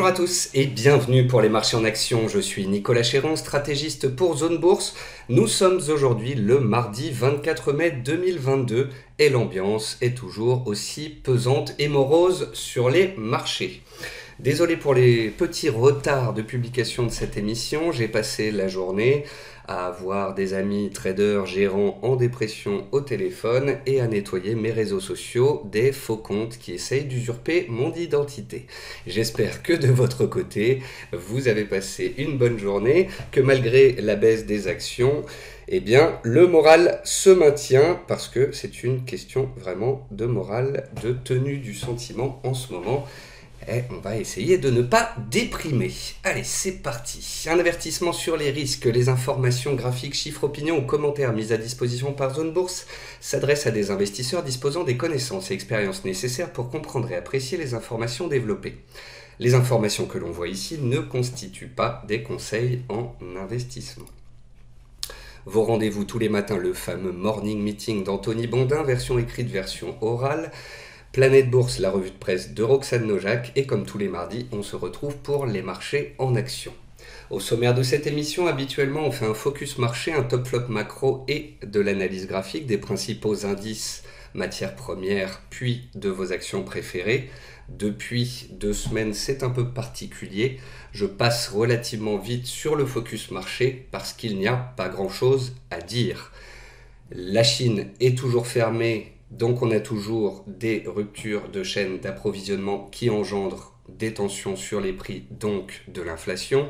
Bonjour à tous et bienvenue pour les marchés en action. Je suis Nicolas Chéron, stratégiste pour Zone Bourse. Nous sommes aujourd'hui le mardi 24 mai 2022 et l'ambiance est toujours aussi pesante et morose sur les marchés. Désolé pour les petits retards de publication de cette émission, j'ai passé la journée à avoir des amis traders gérants en dépression au téléphone et à nettoyer mes réseaux sociaux des faux comptes qui essayent d'usurper mon identité. J'espère que de votre côté, vous avez passé une bonne journée, que malgré la baisse des actions, eh bien, le moral se maintient parce que c'est une question vraiment de morale, de tenue du sentiment en ce moment. Et on va essayer de ne pas déprimer. Allez, c'est parti. Un avertissement sur les risques. Les informations graphiques, chiffres, opinions ou commentaires mises à disposition par Zone Bourse s'adressent à des investisseurs disposant des connaissances et expériences nécessaires pour comprendre et apprécier les informations développées. Les informations que l'on voit ici ne constituent pas des conseils en investissement. Vos rendez-vous tous les matins, le fameux Morning Meeting d'Anthony Bondin, version écrite, version orale. Planète Bourse, la revue de presse de Roxane Nojac, et comme tous les mardis, on se retrouve pour les marchés en action. Au sommaire de cette émission, habituellement, on fait un focus marché, un top flop macro et de l'analyse graphique des principaux indices matières premières, puis de vos actions préférées. Depuis 2 semaines, c'est un peu particulier. Je passe relativement vite sur le focus marché parce qu'il n'y a pas grand-chose à dire. La Chine est toujours fermée. Donc on a toujours des ruptures de chaînes d'approvisionnement qui engendrent des tensions sur les prix, donc de l'inflation.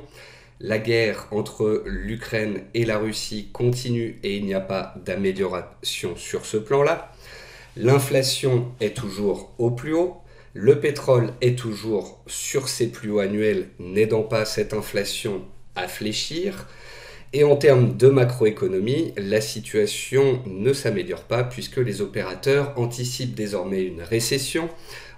La guerre entre l'Ukraine et la Russie continue et il n'y a pas d'amélioration sur ce plan-là. L'inflation est toujours au plus haut. Le pétrole est toujours sur ses plus hauts annuels, n'aidant pas cette inflation à fléchir. Et en termes de macroéconomie, la situation ne s'améliore pas puisque les opérateurs anticipent désormais une récession.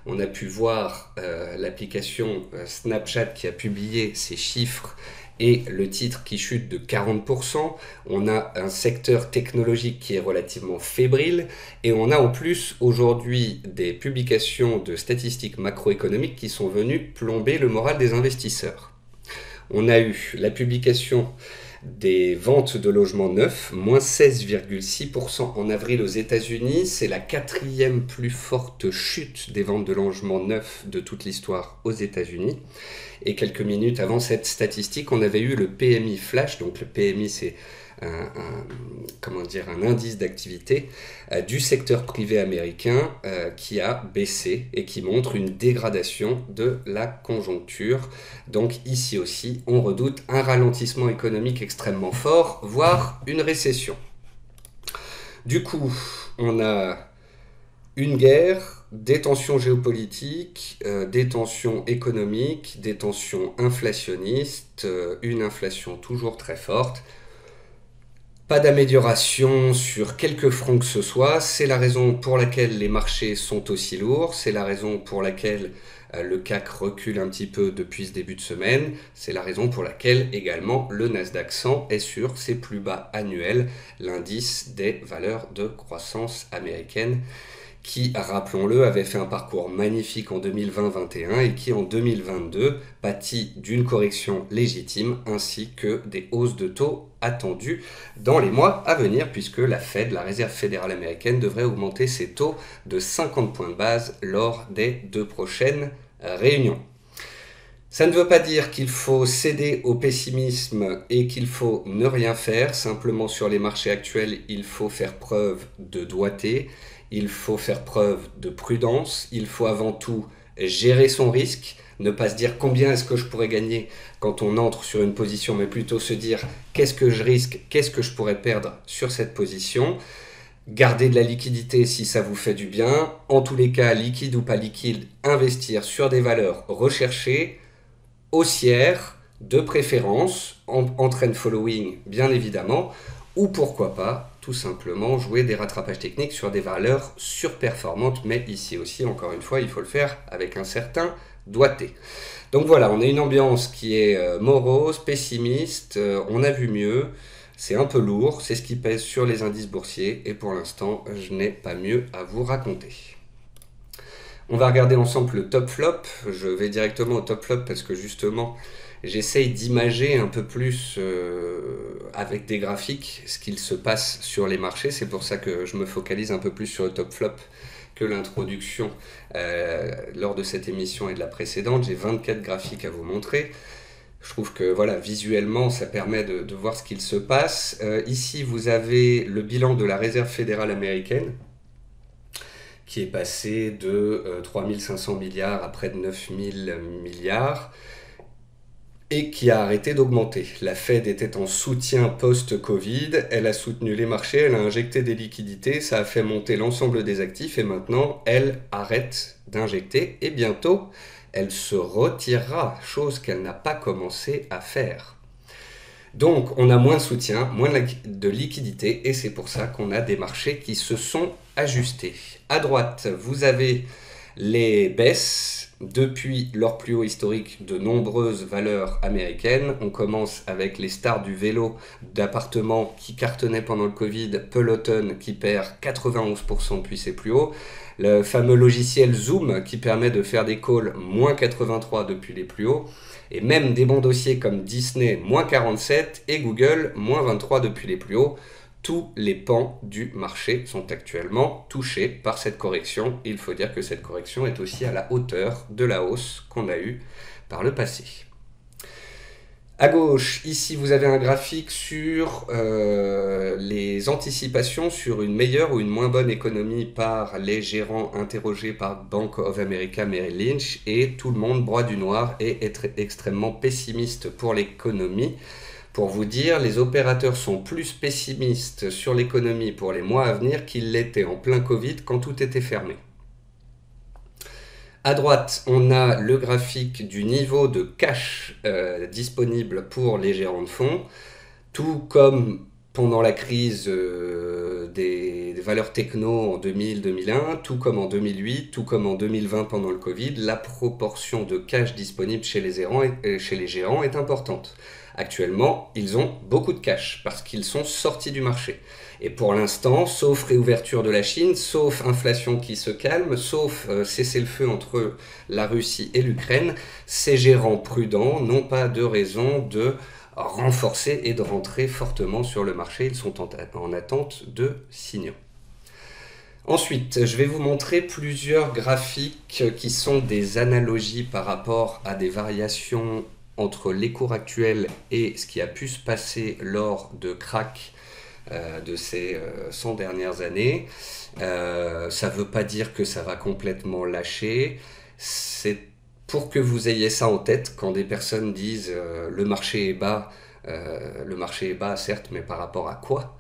On a pu voir l'application Snapchat qui a publié ses chiffres et le titre qui chute de 40%. On a un secteur technologique qui est relativement fébrile et on a en plus aujourd'hui des publications de statistiques macroéconomiques qui sont venues plomber le moral des investisseurs. On a eu la publication des ventes de logements neufs, moins 16,6% en avril aux États-Unis. C'est la 4e plus forte chute des ventes de logements neufs de toute l'histoire aux États-Unis. Et quelques minutes avant cette statistique, on avait eu le PMI flash. Donc le PMI, c'est un indice d'activité du secteur privé américain qui a baissé et qui montre une dégradation de la conjoncture. Donc ici aussi, on redoute un ralentissement économique extrêmement fort, voire une récession. Du coup, on a une guerre, des tensions géopolitiques, des tensions économiques, des tensions inflationnistes, une inflation toujours très forte. Pas d'amélioration sur quelques fronts que ce soit, c'est la raison pour laquelle les marchés sont aussi lourds, c'est la raison pour laquelle le CAC recule un petit peu depuis ce début de semaine, c'est la raison pour laquelle également le Nasdaq 100 est sur ses plus bas annuels, l'indice des valeurs de croissance américaines qui, rappelons-le, avait fait un parcours magnifique en 2020-21 et qui en 2022 pâtit d'une correction légitime ainsi que des hausses de taux attendues dans les mois à venir puisque la Fed, la Réserve fédérale américaine, devrait augmenter ses taux de 50 points de base lors des 2 prochaines réunions. Ça ne veut pas dire qu'il faut céder au pessimisme et qu'il faut ne rien faire. Simplement sur les marchés actuels, il faut faire preuve de doigté. Il faut faire preuve de prudence, il faut avant tout gérer son risque, ne pas se dire combien est-ce que je pourrais gagner quand on entre sur une position, mais plutôt se dire qu'est-ce que je risque, qu'est-ce que je pourrais perdre sur cette position. Garder de la liquidité si ça vous fait du bien, en tous les cas, liquide ou pas liquide, investir sur des valeurs recherchées, haussières, de préférence, en trend following bien évidemment, ou pourquoi pas tout simplement jouer des rattrapages techniques sur des valeurs surperformantes, mais ici aussi, encore une fois, il faut le faire avec un certain doigté. Donc voilà, on a une ambiance qui est morose, pessimiste, on a vu mieux, c'est un peu lourd, c'est ce qui pèse sur les indices boursiers, et pour l'instant, je n'ai pas mieux à vous raconter. On va regarder ensemble le top flop. Je vais directement au top flop parce que justement, j'essaye d'imager un peu plus avec des graphiques ce qu'il se passe sur les marchés. C'est pour ça que je me focalise un peu plus sur le top flop que l'introduction lors de cette émission et de la précédente. J'ai 24 graphiques à vous montrer. Je trouve que voilà, visuellement, ça permet de voir ce qu'il se passe. Ici, vous avez le bilan de la Réserve fédérale américaine, qui est passé de 3 500 milliards à près de 9 000 milliards, et qui a arrêté d'augmenter. La Fed était en soutien post-Covid, elle a soutenu les marchés, elle a injecté des liquidités, ça a fait monter l'ensemble des actifs, et maintenant, elle arrête d'injecter, et bientôt, elle se retirera, chose qu'elle n'a pas commencé à faire. Donc on a moins de soutien, moins de liquidité, et c'est pour ça qu'on a des marchés qui se sont ajustés. À droite, vous avez les baisses depuis leur plus haut historique de nombreuses valeurs américaines. On commence avec les stars du vélo d'appartements qui cartonnaient pendant le Covid, Peloton qui perd 91% depuis ses plus hauts, le fameux logiciel Zoom qui permet de faire des calls moins 83 depuis les plus hauts, et même des bons dossiers comme Disney moins 47 et Google moins 23 depuis les plus hauts. Tous les pans du marché sont actuellement touchés par cette correction. Il faut dire que cette correction est aussi à la hauteur de la hausse qu'on a eue par le passé. À gauche, ici, vous avez un graphique sur les anticipations sur une meilleure ou une moins bonne économie par les gérants interrogés par Bank of America Merrill Lynch, et tout le monde broie du noir et est extrêmement pessimiste pour l'économie. Pour vous dire, les opérateurs sont plus pessimistes sur l'économie pour les mois à venir qu'ils l'étaient en plein Covid quand tout était fermé. À droite, on a le graphique du niveau de cash disponible pour les gérants de fonds, tout comme pendant la crise des valeurs techno en 2000-2001, tout comme en 2008, tout comme en 2020 pendant le Covid, la proportion de cash disponible chez les gérants est importante. Actuellement, ils ont beaucoup de cash parce qu'ils sont sortis du marché. Et pour l'instant, sauf réouverture de la Chine, sauf inflation qui se calme, sauf cessez-le-feu entre la Russie et l'Ukraine, ces gérants prudents n'ont pas de raison de renforcer et de rentrer fortement sur le marché. Ils sont en attente de signaux. Ensuite, je vais vous montrer plusieurs graphiques qui sont des analogies par rapport à des variations entre les cours actuels et ce qui a pu se passer lors de cracks de ces 100 dernières années. Ça ne veut pas dire que ça va complètement lâcher. C'est pour que vous ayez ça en tête quand des personnes disent le marché est bas. Le marché est bas, certes, mais par rapport à quoi?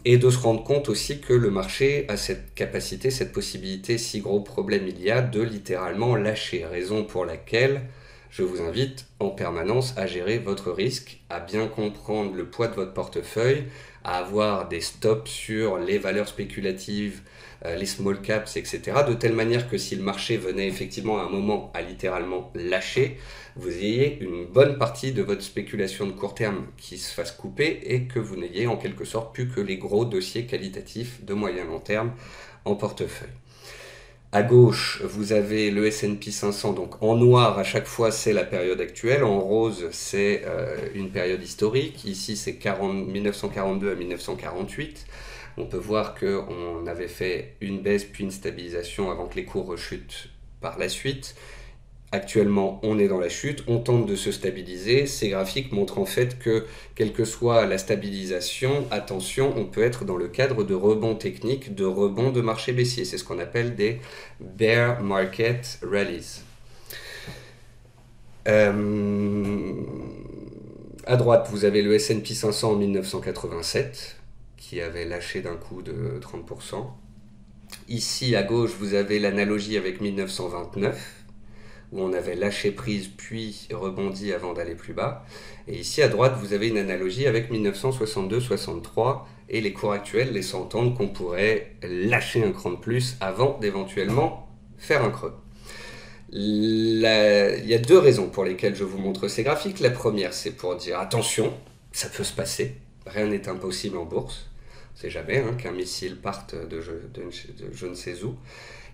Et de se rendre compte aussi que le marché a cette capacité, cette possibilité, si gros problème il y a, de littéralement lâcher. Raison pour laquelle je vous invite en permanence à gérer votre risque, à bien comprendre le poids de votre portefeuille, à avoir des stops sur les valeurs spéculatives, les small caps, etc. De telle manière que si le marché venait effectivement à un moment à littéralement lâcher, vous ayez une bonne partie de votre spéculation de court terme qui se fasse couper et que vous n'ayez en quelque sorte plus que les gros dossiers qualitatifs de moyen long terme en portefeuille. À gauche, vous avez le S&P 500, donc en noir à chaque fois c'est la période actuelle, en rose c'est une période historique, ici c'est 1942 à 1948. On peut voir qu'on avait fait une baisse puis une stabilisation avant que les cours rechutent par la suite. Actuellement, on est dans la chute, on tente de se stabiliser. Ces graphiques montrent en fait que, quelle que soit la stabilisation, attention, on peut être dans le cadre de rebonds techniques, de rebonds de marché baissier. C'est ce qu'on appelle des bear market rallies. À droite, vous avez le S&P 500 en 1987, qui avait lâché d'un coup de 30%. Ici, à gauche, vous avez l'analogie avec 1929. Où on avait lâché prise puis rebondi avant d'aller plus bas. Et ici à droite, vous avez une analogie avec 1962-63 et les cours actuels laissent entendre qu'on pourrait lâcher un cran de plus avant d'éventuellement faire un creux. Il y a deux raisons pour lesquelles je vous montre ces graphiques. La première, c'est pour dire attention, ça peut se passer, rien n'est impossible en bourse. On ne sait jamais qu'un missile parte de je ne sais où.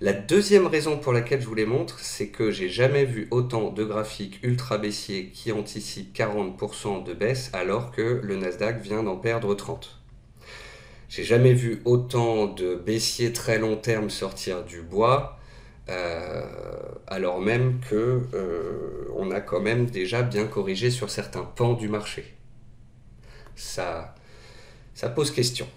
La deuxième raison pour laquelle je vous les montre, c'est que j'ai jamais vu autant de graphiques ultra baissiers qui anticipent 40% de baisse alors que le Nasdaq vient d'en perdre 30. J'ai jamais vu autant de baissiers très long terme sortir du bois, alors même que on a quand même déjà bien corrigé sur certains pans du marché. Ça pose question.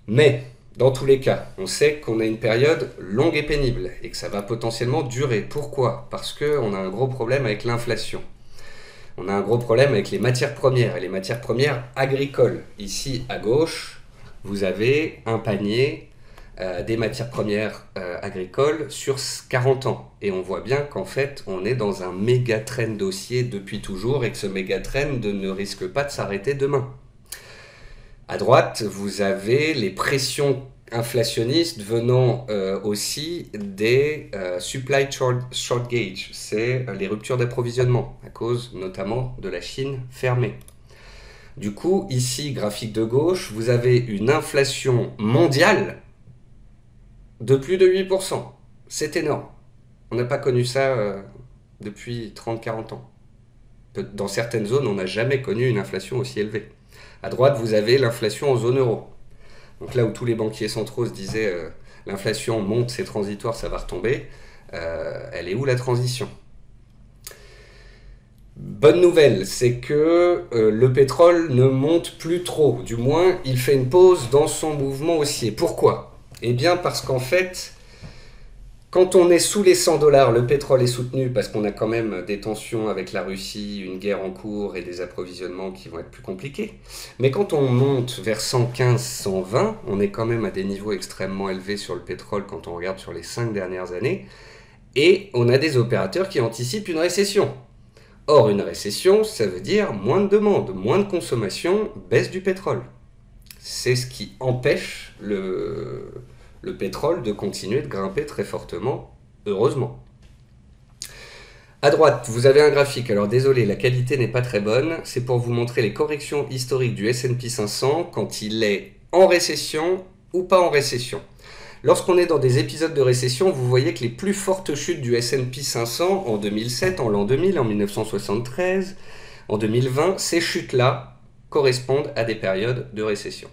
Mais, dans tous les cas, on sait qu'on a une période longue et pénible et que ça va potentiellement durer. Pourquoi? Parce qu'on a un gros problème avec l'inflation. On a un gros problème avec les matières premières, et les matières premières agricoles. Ici, à gauche, vous avez un panier des matières premières agricoles sur 40 ans. Et on voit bien qu'en fait, on est dans un méga trend haussier depuis toujours et que ce méga trend ne risque pas de s'arrêter demain. À droite, vous avez les pressions inflationnistes venant aussi des supply short gauge, c'est les ruptures d'approvisionnement, à cause notamment de la Chine fermée. Du coup, ici, graphique de gauche, vous avez une inflation mondiale de plus de 8%. C'est énorme. On n'a pas connu ça depuis 30-40 ans. Dans certaines zones, on n'a jamais connu une inflation aussi élevée. À droite, vous avez l'inflation en zone euro. Donc là où tous les banquiers centraux se disaient l'inflation monte, c'est transitoire, ça va retomber, elle est où la transition? Bonne nouvelle, c'est que le pétrole ne monte plus trop. Du moins, il fait une pause dans son mouvement haussier. Pourquoi? Eh bien parce qu'en fait, quand on est sous les 100 $, le pétrole est soutenu parce qu'on a quand même des tensions avec la Russie, une guerre en cours et des approvisionnements qui vont être plus compliqués. Mais quand on monte vers 115, 120, on est quand même à des niveaux extrêmement élevés sur le pétrole quand on regarde sur les 5 dernières années. Et on a des opérateurs qui anticipent une récession. Or, une récession, ça veut dire moins de demande, moins de consommation, baisse du pétrole. C'est ce qui empêche le pétrole de continuer de grimper très fortement, heureusement. À droite, vous avez un graphique, alors désolé, la qualité n'est pas très bonne, c'est pour vous montrer les corrections historiques du S&P 500 quand il est en récession ou pas en récession. Lorsqu'on est dans des épisodes de récession, vous voyez que les plus fortes chutes du S&P 500 en 2007, en l'an 2000, en 1973, en 2020, ces chutes-là correspondent à des périodes de récession.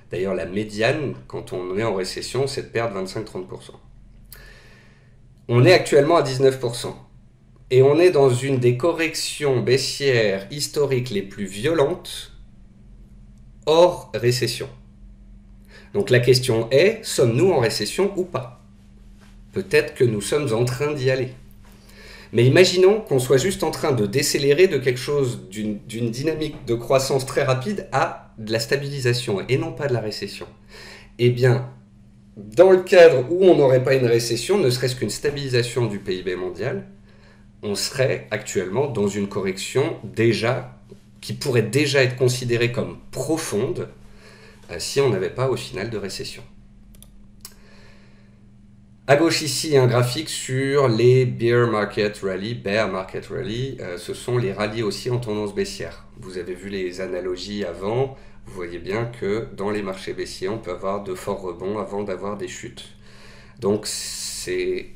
D'ailleurs, la médiane, quand on est en récession, c'est de perdre 25-30%. On est actuellement à 19%. Et on est dans une des corrections baissières historiques les plus violentes hors récession. Donc la question est, sommes-nous en récession ou pas? Peut-être que nous sommes en train d'y aller. Mais imaginons qu'on soit juste en train de décélérer de quelque chose, d'une dynamique de croissance très rapide à de la stabilisation et non pas de la récession. Eh bien, dans le cadre où on n'aurait pas une récession, ne serait-ce qu'une stabilisation du PIB mondial, on serait actuellement dans une correction qui pourrait déjà être considérée comme profonde si on n'avait pas au final de récession. À gauche ici, un graphique sur les bear market rally. Ce sont les rallyes aussi en tendance baissière. Vous avez vu les analogies avant. Vous voyez bien que dans les marchés baissiers, on peut avoir de forts rebonds avant d'avoir des chutes. Donc, il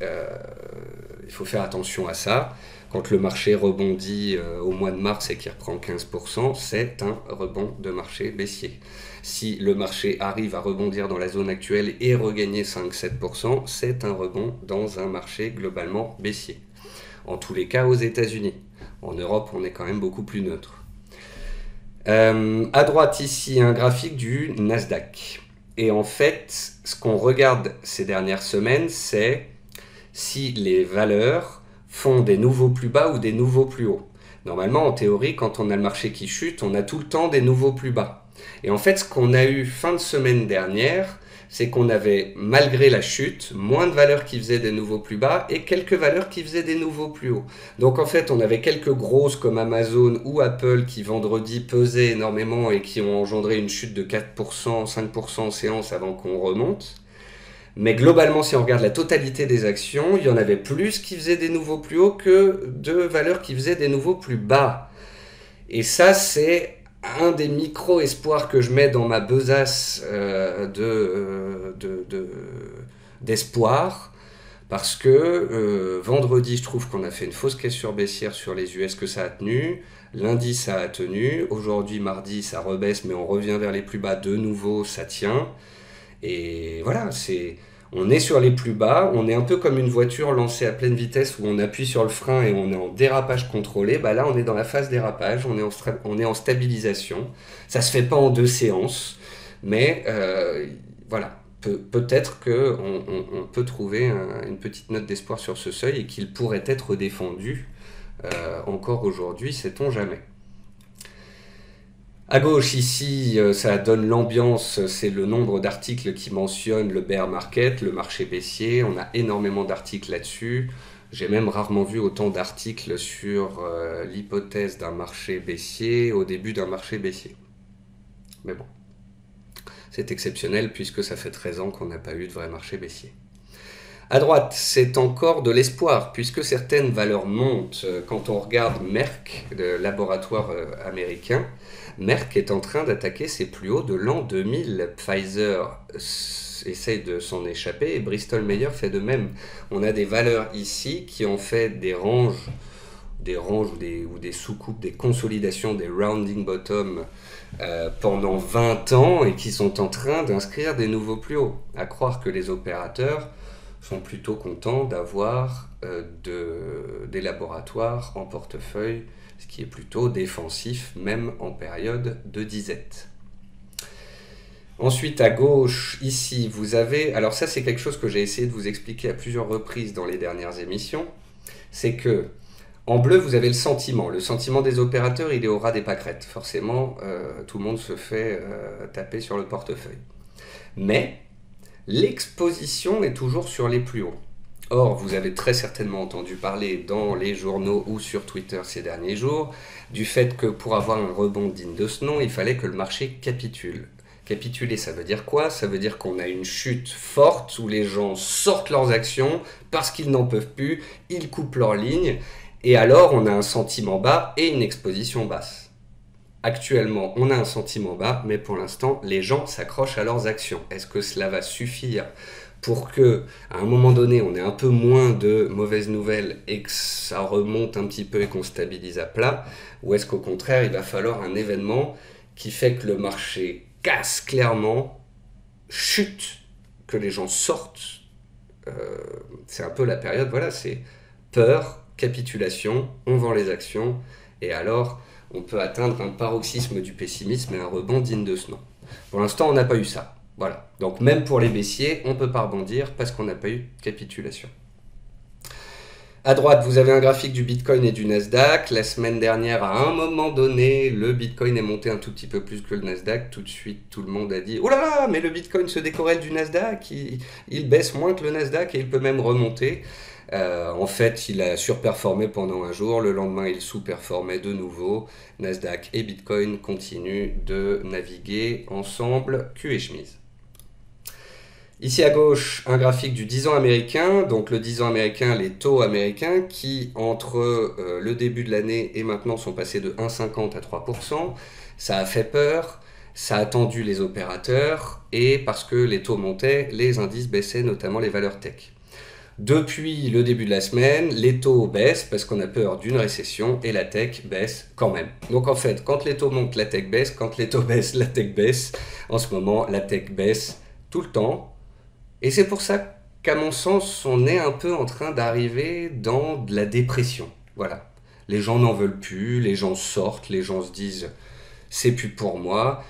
faut faire attention à ça. Quand le marché rebondit au mois de mars et qu'il reprend 15%, c'est un rebond de marché baissier. Si le marché arrive à rebondir dans la zone actuelle et regagner 5-7%, c'est un rebond dans un marché globalement baissier. En tous les cas aux États-Unis. En Europe, on est quand même beaucoup plus neutre. À droite ici, un graphique du Nasdaq. Et en fait, ce qu'on regarde ces dernières semaines, c'est si les valeurs font des nouveaux plus bas ou des nouveaux plus hauts. Normalement, en théorie, quand on a le marché qui chute, on a tout le temps des nouveaux plus bas. Et en fait, ce qu'on a eu fin de semaine dernière, c'est qu'on avait, malgré la chute, moins de valeurs qui faisaient des nouveaux plus bas et quelques valeurs qui faisaient des nouveaux plus hauts. Donc en fait, on avait quelques grosses comme Amazon ou Apple qui vendredi pesaient énormément et qui ont engendré une chute de 4%, 5% en séance avant qu'on remonte. Mais globalement, si on regarde la totalité des actions, il y en avait plus qui faisaient des nouveaux plus hauts que de valeurs qui faisaient des nouveaux plus bas. Et ça, c'est un des micro-espoirs que je mets dans ma besace d'espoir, parce que vendredi, je trouve qu'on a fait une fausse cassure baissière sur les US, que ça a tenu. Lundi, ça a tenu. Aujourd'hui, mardi, ça rebaisse, mais on revient vers les plus bas de nouveau, ça tient. Et voilà, on est sur les plus bas, on est un peu comme une voiture lancée à pleine vitesse où on appuie sur le frein et on est en dérapage contrôlé. Bah là, on est dans la phase dérapage, on est en stabilisation. Ça se fait pas en 2 séances, mais voilà. Peut-être qu'on peut trouver une petite note d'espoir sur ce seuil et qu'il pourrait être défendu encore aujourd'hui, sait-on jamais. À gauche, ici, ça donne l'ambiance, c'est le nombre d'articles qui mentionnent le bear market, le marché baissier. On a énormément d'articles là-dessus. J'ai même rarement vu autant d'articles sur l'hypothèse d'un marché baissier au début d'un marché baissier. Mais bon, c'est exceptionnel puisque ça fait 13 ans qu'on n'a pas eu de vrai marché baissier. À droite, c'est encore de l'espoir, puisque certaines valeurs montent. Quand on regarde Merck, le laboratoire américain, Merck est en train d'attaquer ses plus hauts de l'an 2000. Pfizer essaye de s'en échapper et Bristol Myers fait de même. On a des valeurs ici qui ont fait des ranges ou des sous-coupes, des consolidations, des rounding bottom pendant 20 ans et qui sont en train d'inscrire des nouveaux plus hauts. À croire que les opérateurs sont plutôt contents d'avoir des laboratoires en portefeuille, ce qui est plutôt défensif, même en période de disette. Ensuite, à gauche, ici, vous avez... Alors ça, c'est quelque chose que j'ai essayé de vous expliquer à plusieurs reprises dans les dernières émissions. C'est que, en bleu, vous avez le sentiment. Le sentiment des opérateurs, il est au ras des pâquerettes. Forcément, tout le monde se fait taper sur le portefeuille. Mais l'exposition est toujours sur les plus hauts. Or, vous avez très certainement entendu parler dans les journaux ou sur Twitter ces derniers jours du fait que pour avoir un rebond digne de ce nom, il fallait que le marché capitule. Capituler, ça veut dire quoi? Ça veut dire qu'on a une chute forte où les gens sortent leurs actions parce qu'ils n'en peuvent plus, ils coupent leurs lignes, et alors on a un sentiment bas et une exposition basse. Actuellement, on a un sentiment bas, mais pour l'instant, les gens s'accrochent à leurs actions. Est-ce que cela va suffire pour que, à un moment donné, on ait un peu moins de mauvaises nouvelles et que ça remonte un petit peu et qu'on stabilise à plat? Ou est-ce qu'au contraire, il va falloir un événement qui fait que le marché casse clairement, chute, que les gens sortent? C'est un peu la période, voilà, c'est peur, capitulation, on vend les actions, et alors on peut atteindre un paroxysme du pessimisme et un rebond digne de ce nom. Pour l'instant, on n'a pas eu ça. Voilà. Donc même pour les baissiers, on ne peut pas rebondir parce qu'on n'a pas eu de capitulation. À droite, vous avez un graphique du Bitcoin et du Nasdaq. La semaine dernière, à un moment donné, le Bitcoin est monté un tout petit peu plus que le Nasdaq. Tout de suite, tout le monde a dit « Oh là là, mais le Bitcoin se décorrèle du Nasdaq, il baisse moins que le Nasdaq et il peut même remonter. » En fait, il a surperformé pendant un jour, le lendemain il sous-performait de nouveau. Nasdaq et Bitcoin continuent de naviguer ensemble, cul et chemise. Ici à gauche, un graphique du 10 ans américain, donc le 10 ans américain, les taux américains qui entre le début de l'année et maintenant sont passés de 1,50 à 3%. Ça a fait peur, ça a tendu les opérateurs et parce que les taux montaient, les indices baissaient, notamment les valeurs tech. Depuis le début de la semaine, les taux baissent parce qu'on a peur d'une récession et la tech baisse quand même. Donc en fait, quand les taux montent, la tech baisse, quand les taux baissent, la tech baisse. En ce moment, la tech baisse tout le temps. Et c'est pour ça qu'à mon sens, on est un peu en train d'arriver dans de la dépression. Voilà. Les gens n'en veulent plus, les gens sortent, les gens se disent « c'est plus pour moi ».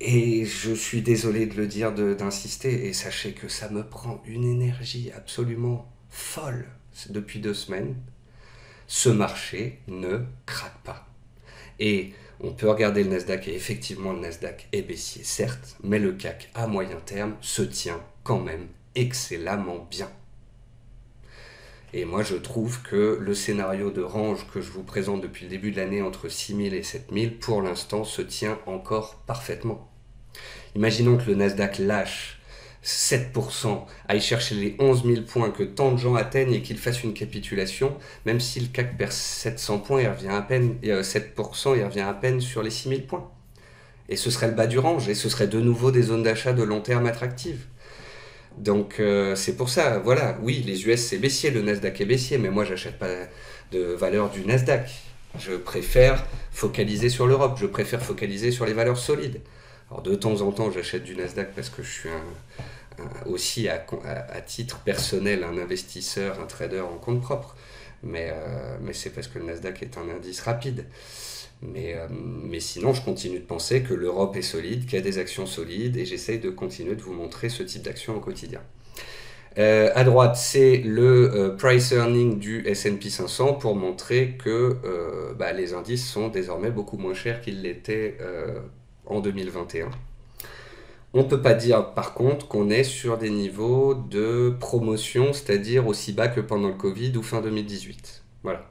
Et je suis désolé de le dire, d'insister, et sachez que ça me prend une énergie absolument folle depuis 2 semaines. Ce marché ne craque pas. Et on peut regarder le Nasdaq, et effectivement le Nasdaq est baissier, certes, mais le CAC à moyen terme se tient quand même excellemment bien. Et moi je trouve que le scénario de range que je vous présente depuis le début de l'année entre 6000 et 7000, pour l'instant se tient encore parfaitement. Imaginons que le Nasdaq lâche 7%, aille chercher les 11 000 points que tant de gens atteignent et qu'il fasse une capitulation, même si le CAC perd 700 points, il revient à peine, 7%, il revient à peine sur les 6 000 points. Et ce serait le bas du range, et ce serait de nouveau des zones d'achat de long terme attractives. Donc c'est pour ça, voilà, oui, les US c'est baissier, le Nasdaq est baissier, mais moi j'achète pas de valeur du Nasdaq. Je préfère focaliser sur l'Europe, je préfère focaliser sur les valeurs solides. Alors de temps en temps j'achète du Nasdaq parce que je suis aussi à titre personnel un investisseur, un trader en compte propre, mais c'est parce que le Nasdaq est un indice rapide. Mais sinon, je continue de penser que l'Europe est solide, qu'il y a des actions solides, et j'essaye de continuer de vous montrer ce type d'action au quotidien. À droite, c'est le price earning du S&P 500 pour montrer que les indices sont désormais beaucoup moins chers qu'ils l'étaient en 2021. On ne peut pas dire par contre qu'on est sur des niveaux de promotion, c'est-à-dire aussi bas que pendant le Covid ou fin 2018. Voilà.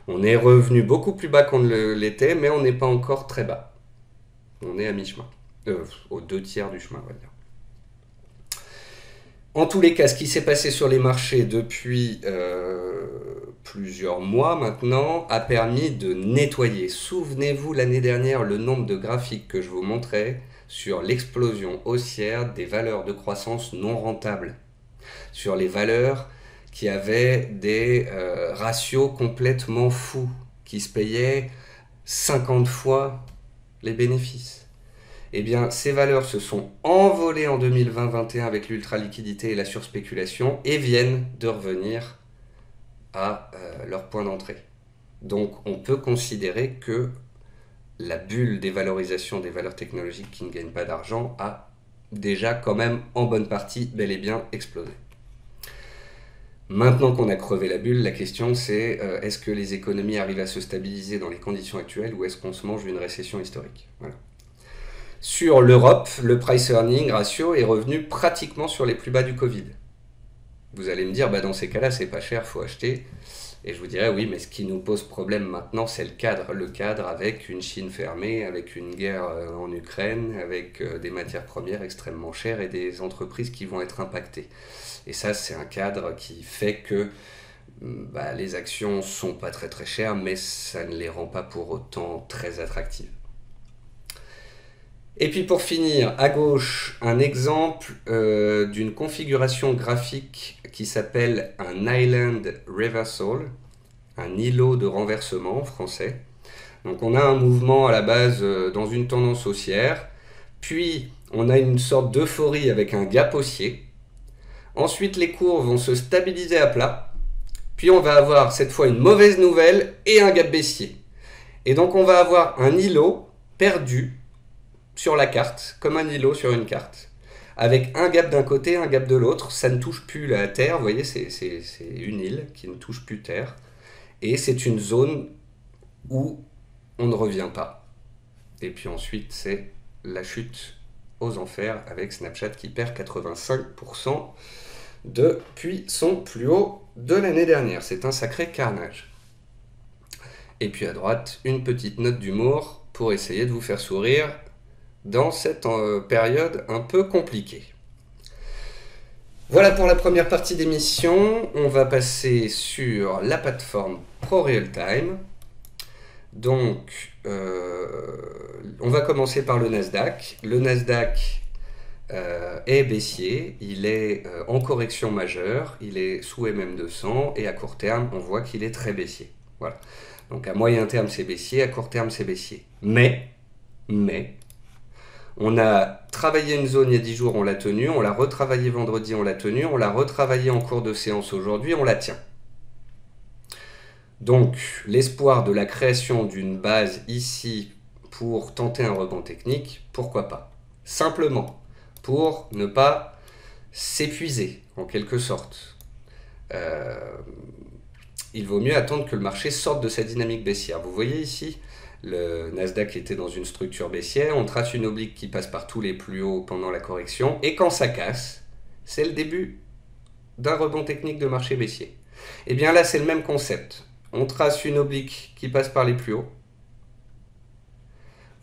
On est revenu beaucoup plus bas qu'on l'était, mais on n'est pas encore très bas. On est à mi-chemin, aux 2/3 du chemin, on va dire. En tous les cas, ce qui s'est passé sur les marchés depuis plusieurs mois maintenant a permis de nettoyer. Souvenez-vous l'année dernière le nombre de graphiques que je vous montrais sur l'explosion haussière des valeurs de croissance non rentables, sur les valeurs qui avaient des ratios complètement fous, qui se payaient 50 fois les bénéfices. Eh bien, ces valeurs se sont envolées en 2020-21 avec l'ultra-liquidité et la surspéculation et viennent de revenir à leur point d'entrée. Donc, on peut considérer que la bulle des valorisations des valeurs technologiques qui ne gagnent pas d'argent a déjà quand même en bonne partie bel et bien explosé. Maintenant qu'on a crevé la bulle, la question c'est est-ce que les économies arrivent à se stabiliser dans les conditions actuelles ou est-ce qu'on se mange une récession historique? Voilà. Sur l'Europe, le price earning ratio est revenu pratiquement sur les plus bas du Covid. Vous allez me dire, dans ces cas-là, c'est pas cher, faut acheter. Et je vous dirais, oui, mais ce qui nous pose problème maintenant, c'est le cadre. Le cadre avec une Chine fermée, avec une guerre en Ukraine, avec des matières premières extrêmement chères et des entreprises qui vont être impactées. Et ça, c'est un cadre qui fait que les actions sont pas très très chères, mais ça ne les rend pas pour autant très attractives. Et puis pour finir, à gauche, un exemple d'une configuration graphique qui s'appelle un Island Reversal, un îlot de renversement en français. Donc on a un mouvement à la base dans une tendance haussière, puis on a une sorte d'euphorie avec un gap haussier. Ensuite les cours vont se stabiliser à plat, puis on va avoir cette fois une mauvaise nouvelle et un gap baissier. Et donc on va avoir un îlot perdu sur la carte, comme un îlot sur une carte, avec un gap d'un côté, un gap de l'autre. Ça ne touche plus la terre, vous voyez, c'est une île qui ne touche plus terre, et c'est une zone où on ne revient pas. Et puis ensuite, c'est la chute aux enfers, avec Snapchat qui perd 85% depuis son plus haut de l'année dernière. C'est un sacré carnage. Et puis à droite, une petite note d'humour pour essayer de vous faire sourire dans cette période un peu compliquée. Voilà pour la première partie d'émission. On va passer sur la plateforme ProRealTime. Donc, on va commencer par le Nasdaq. Le Nasdaq est baissier, il est en correction majeure, il est sous MM200 et à court terme, on voit qu'il est très baissier. Voilà. Donc à moyen terme, c'est baissier, à court terme, c'est baissier. Mais, on a travaillé une zone il y a 10 jours, on l'a tenue, on l'a retravaillé vendredi, on l'a tenue, on l'a retravaillé en cours de séance aujourd'hui, on la tient. Donc, l'espoir de la création d'une base ici pour tenter un rebond technique, pourquoi pas? Simplement, pour ne pas s'épuiser, en quelque sorte. Il vaut mieux attendre que le marché sorte de sa dynamique baissière. Vous voyez ici, le Nasdaq était dans une structure baissière, on trace une oblique qui passe par tous les plus hauts pendant la correction, et quand ça casse, c'est le début d'un rebond technique de marché baissier. Et bien là, c'est le même concept. On trace une oblique qui passe par les plus hauts.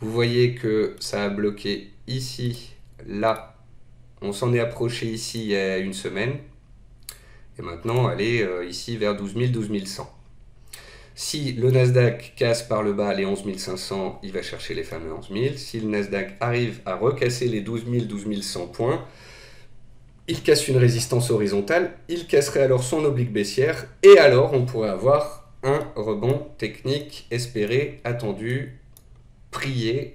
Vous voyez que ça a bloqué ici, là, On s'en est approché ici il y a une semaine. Et maintenant, elle est ici vers 12 000, 12 100. Si le Nasdaq casse par le bas les 11 500, il va chercher les fameux 11 000. Si le Nasdaq arrive à recasser les 12 000, 12 100 points, il casse une résistance horizontale, il casserait alors son oblique baissière, et alors on pourrait avoir un rebond technique espéré, attendu, prié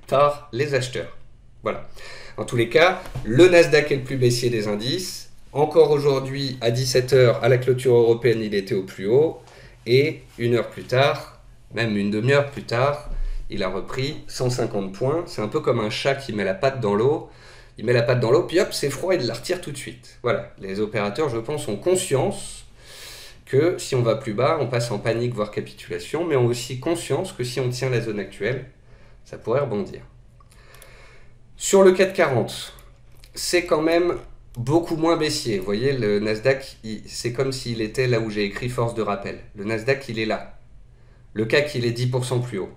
par les acheteurs. Voilà. En tous les cas, le Nasdaq est le plus baissier des indices. Encore aujourd'hui, à 17h, à la clôture européenne, il était au plus haut. Et une heure plus tard, même une demi-heure plus tard, il a repris 150 points. C'est un peu comme un chat qui met la patte dans l'eau. Il met la patte dans l'eau, puis hop, c'est froid, il la retire tout de suite. Voilà, les opérateurs, je pense, ont conscience que si on va plus bas, on passe en panique, voire capitulation, mais ont aussi conscience que si on tient la zone actuelle, ça pourrait rebondir. Sur le CAC 40, c'est quand même beaucoup moins baissier. Vous voyez, le Nasdaq, c'est comme s'il était là où j'ai écrit force de rappel. Le Nasdaq, il est là. Le CAC, il est 10% plus haut.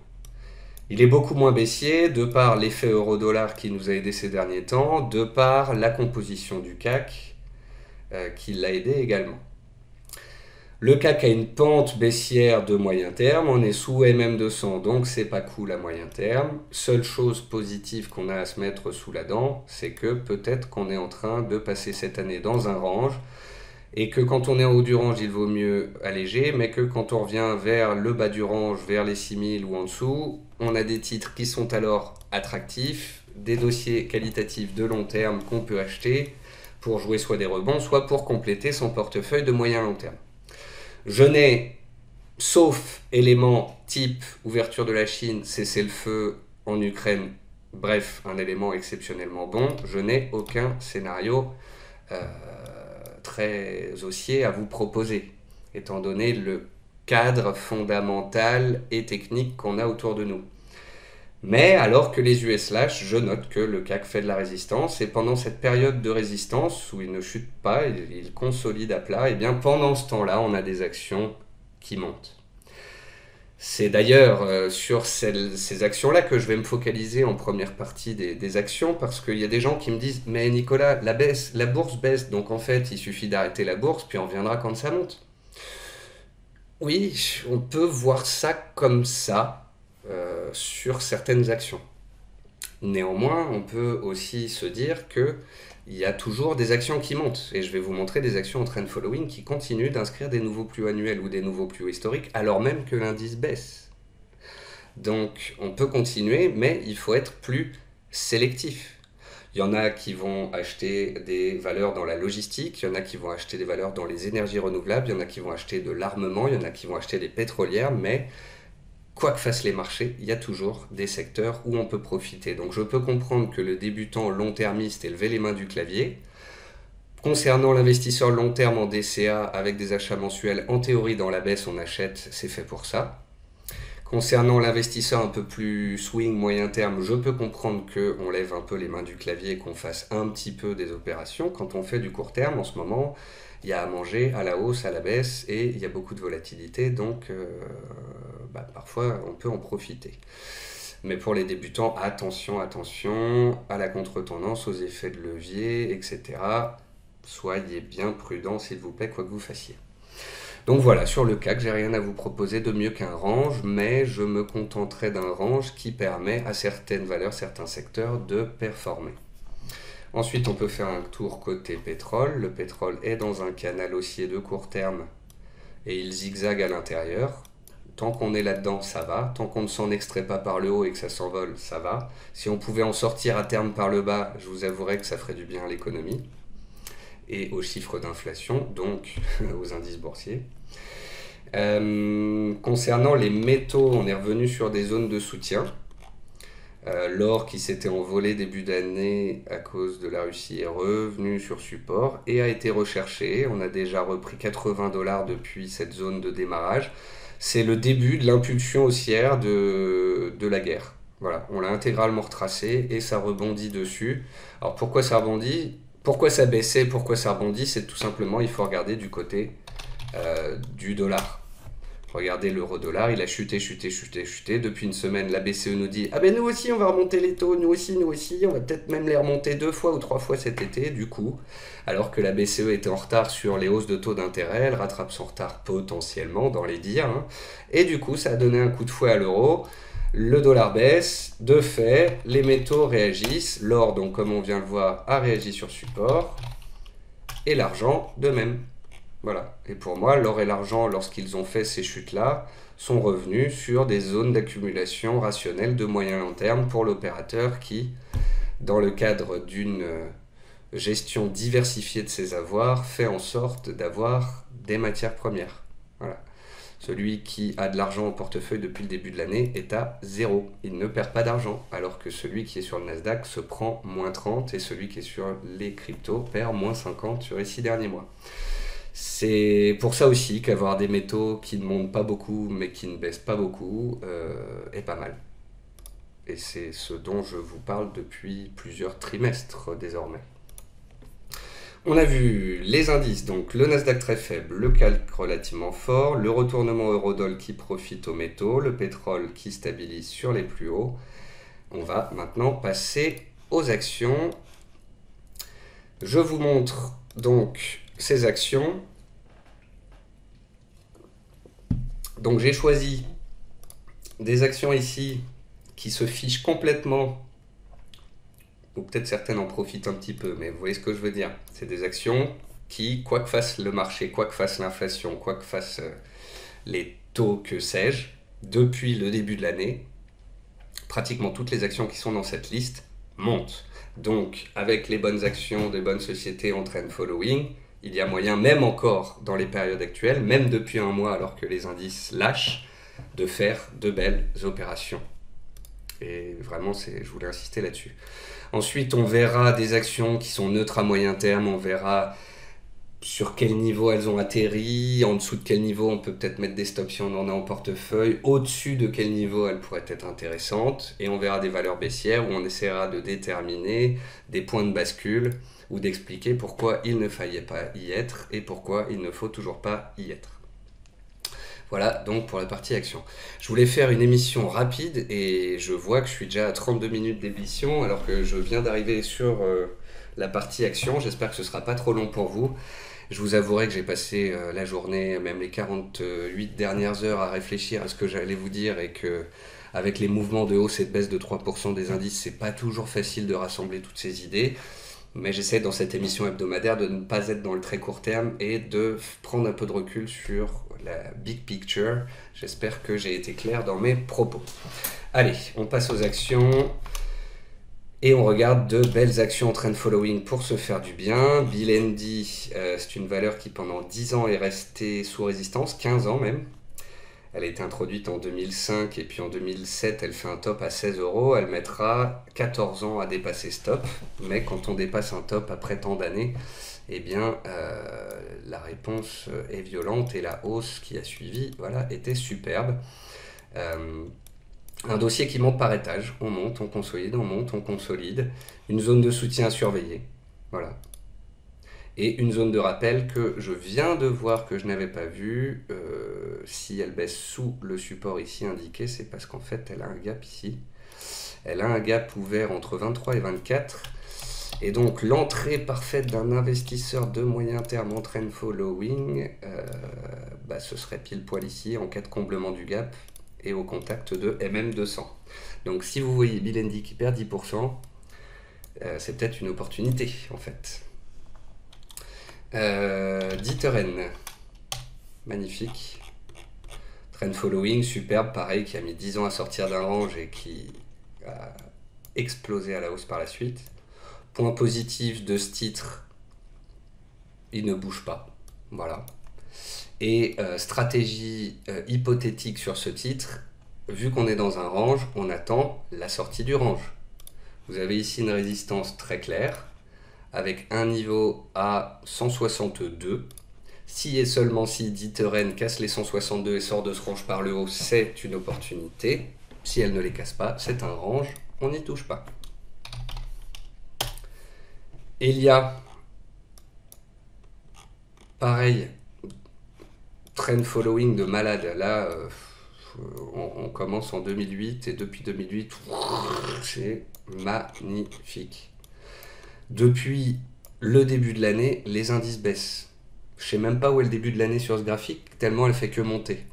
Il est beaucoup moins baissier de par l'effet euro-dollar qui nous a aidé ces derniers temps, de par la composition du CAC qui l'a aidé également. Le CAC a une pente baissière de moyen terme, on est sous MM200, donc c'est pas cool à moyen terme. Seule chose positive qu'on a à se mettre sous la dent, c'est que peut-être qu'on est en train de passer cette année dans un range, et que quand on est en haut du range, il vaut mieux alléger, mais que quand on revient vers le bas du range, vers les 6000 ou en dessous, on a des titres qui sont alors attractifs, des dossiers qualitatifs de long terme qu'on peut acheter pour jouer soit des rebonds, soit pour compléter son portefeuille de moyen long terme. Je n'ai, sauf élément type ouverture de la Chine, cessez-le-feu en Ukraine, bref, un élément exceptionnellement bon, je n'ai aucun scénario très haussier à vous proposer, étant donné le cadre fondamental et technique qu'on a autour de nous. Mais alors que les US lâchent, je note que le CAC fait de la résistance, et pendant cette période de résistance où il ne chute pas, il consolide à plat, et bien pendant ce temps-là, on a des actions qui montent. C'est d'ailleurs sur ces actions-là que je vais me focaliser en première partie des actions, parce qu'il y a des gens qui me disent « Mais Nicolas, la bourse baisse, donc en fait, il suffit d'arrêter la bourse, puis on reviendra quand ça monte. » Oui, on peut voir ça comme ça sur certaines actions. Néanmoins, on peut aussi se dire qu'il y a toujours des actions qui montent. Et je vais vous montrer des actions en trend following qui continuent d'inscrire des nouveaux plus hauts annuels ou des nouveaux plus hauts historiques, alors même que l'indice baisse. Donc, on peut continuer, mais il faut être plus sélectif. Il y en a qui vont acheter des valeurs dans la logistique, il y en a qui vont acheter des valeurs dans les énergies renouvelables, il y en a qui vont acheter de l'armement, il y en a qui vont acheter des pétrolières, mais quoi que fassent les marchés, il y a toujours des secteurs où on peut profiter. Donc je peux comprendre que le débutant long-termiste ait levé les mains du clavier. Concernant l'investisseur long terme en DCA avec des achats mensuels, en théorie dans la baisse on achète, c'est fait pour ça. Concernant l'investisseur un peu plus swing moyen terme, je peux comprendre qu'on lève un peu les mains du clavier et qu'on fasse un petit peu des opérations. Quand on fait du court terme en ce moment, il y a à manger à la hausse, à la baisse, et il y a beaucoup de volatilité, donc parfois on peut en profiter. Mais pour les débutants, attention à la contre-tendance, aux effets de levier, etc. Soyez bien prudents, s'il vous plaît, quoi que vous fassiez. Donc voilà, sur le CAC, j'ai rien à vous proposer de mieux qu'un range, mais je me contenterai d'un range qui permet à certaines valeurs, certains secteurs de performer. Ensuite, on peut faire un tour côté pétrole. Le pétrole est dans un canal haussier de court terme et il zigzague à l'intérieur. Tant qu'on est là-dedans, ça va. Tant qu'on ne s'en extrait pas par le haut et que ça s'envole, ça va. Si on pouvait en sortir à terme par le bas, je vous avouerais que ça ferait du bien à l'économie et aux chiffres d'inflation, donc aux indices boursiers. Concernant les métaux, on est revenu sur des zones de soutien. L'or qui s'était envolé début d'année à cause de la Russie est revenu sur support et a été recherché. On a déjà repris 80 $ depuis cette zone de démarrage. C'est le début de l'impulsion haussière de la guerre. Voilà, on l'a intégralement retracé et ça rebondit dessus. Alors pourquoi ça rebondit? Pourquoi ça baissait? Pourquoi ça rebondit? C'est tout simplement, il faut regarder du côté du dollar. Regardez l'euro-dollar, il a chuté, chuté, chuté, chuté. Depuis une semaine, la BCE nous dit « Ah ben nous aussi, on va remonter les taux, nous aussi, on va peut-être même les remonter 2 fois ou 3 fois cet été, du coup. » Alors que la BCE était en retard sur les hausses de taux d'intérêt, elle rattrape son retard potentiellement, dans les dires. Hein. Et du coup, ça a donné un coup de fouet à l'euro. Le dollar baisse, de fait, les métaux réagissent. L'or, donc comme on vient le voir, a réagi sur support. Et l'argent, de même. Voilà. Et pour moi, l'or et l'argent, lorsqu'ils ont fait ces chutes-là, sont revenus sur des zones d'accumulation rationnelle de moyen long terme pour l'opérateur qui, dans le cadre d'une gestion diversifiée de ses avoirs, fait en sorte d'avoir des matières premières. Voilà. Celui qui a de l'argent au portefeuille depuis le début de l'année est à 0. Il ne perd pas d'argent, alors que celui qui est sur le Nasdaq se prend moins 30 et celui qui est sur les cryptos perd moins 50 sur les 6 derniers mois. C'est pour ça aussi qu'avoir des métaux qui ne montent pas beaucoup mais qui ne baissent pas beaucoup est pas mal. Et c'est ce dont je vous parle depuis plusieurs trimestres désormais. On a vu les indices, donc le Nasdaq très faible, le CAC relativement fort, le retournement euro-dollar qui profite aux métaux, le pétrole qui stabilise sur les plus hauts. On va maintenant passer aux actions. Je vous montre donc ces actions. Donc j'ai choisi des actions ici qui se fichent complètement, ou peut-être certaines en profitent un petit peu, mais vous voyez ce que je veux dire. C'est des actions qui, quoi que fasse le marché, quoi que fasse l'inflation, quoi que fassent les taux, que sais-je, depuis le début de l'année, pratiquement toutes les actions qui sont dans cette liste montent. Donc avec les bonnes actions des bonnes sociétés en trend following, il y a moyen, même encore dans les périodes actuelles, même depuis un mois alors que les indices lâchent, de faire de belles opérations. Et vraiment, je voulais insister là-dessus. Ensuite, on verra des actions qui sont neutres à moyen terme, on verra sur quel niveau elles ont atterri, en dessous de quel niveau on peut peut-être mettre des stops si on en a en portefeuille, au-dessus de quel niveau elles pourraient être intéressantes, et on verra des valeurs baissières où on essaiera de déterminer des points de bascule ou d'expliquer pourquoi il ne fallait pas y être et pourquoi il ne faut toujours pas y être. Voilà donc pour la partie action. Je voulais faire une émission rapide et je vois que je suis déjà à 32 minutes d'émission alors que je viens d'arriver sur la partie action. J'espère que ce ne sera pas trop long pour vous. Je vous avouerai que j'ai passé la journée, même les 48 dernières heures à réfléchir à ce que j'allais vous dire et que avec les mouvements de hausse et de baisse de 3% des indices, c'est pas toujours facile de rassembler toutes ces idées. Mais j'essaie dans cette émission hebdomadaire de ne pas être dans le très court terme et de prendre un peu de recul sur la big picture. J'espère que j'ai été clair dans mes propos. Allez, on passe aux actions et on regarde de belles actions en trend following pour se faire du bien. Bilendi, c'est une valeur qui pendant 10 ans est restée sous résistance, 15 ans même. Elle a été introduite en 2005 et puis en 2007, elle fait un top à 16 €. Elle mettra 14 ans à dépasser ce top. Mais quand on dépasse un top après tant d'années, eh bien, la réponse est violente et la hausse qui a suivi voilà, était superbe. Un dossier qui monte par étage. On monte, on consolide, on monte, on consolide. Une zone de soutien à surveiller. Voilà. Et une zone de rappel que je viens de voir que je n'avais pas vue. Si elle baisse sous le support ici indiqué, c'est parce qu'en fait elle a un gap ici. Elle a un gap ouvert entre 23 et 24. Et donc l'entrée parfaite d'un investisseur de moyen terme en trend following, ce serait pile poil ici en cas de comblement du gap et au contact de MM200. Donc si vous voyez Bilendi qui perd 10%, c'est peut-être une opportunité en fait. D'Iteren, magnifique. Trend following, superbe, pareil, qui a mis 10 ans à sortir d'un range et qui a explosé à la hausse par la suite. Point positif de ce titre, il ne bouge pas. Voilà. Et stratégie hypothétique sur ce titre, vu qu'on est dans un range, on attend la sortie du range. Vous avez ici une résistance très claire, avec un niveau à 162. Si et seulement si d'Iteren casse les 162 et sort de ce range par le haut, c'est une opportunité. Si elle ne les casse pas, c'est un range, on n'y touche pas. Elia, pareil, trend following de malade. Là, on commence en 2008 et depuis 2008, c'est magnifique. Depuis le début de l'année, les indices baissent. Je sais même pas où est le début de l'année sur ce graphique, tellement elle fait que monter.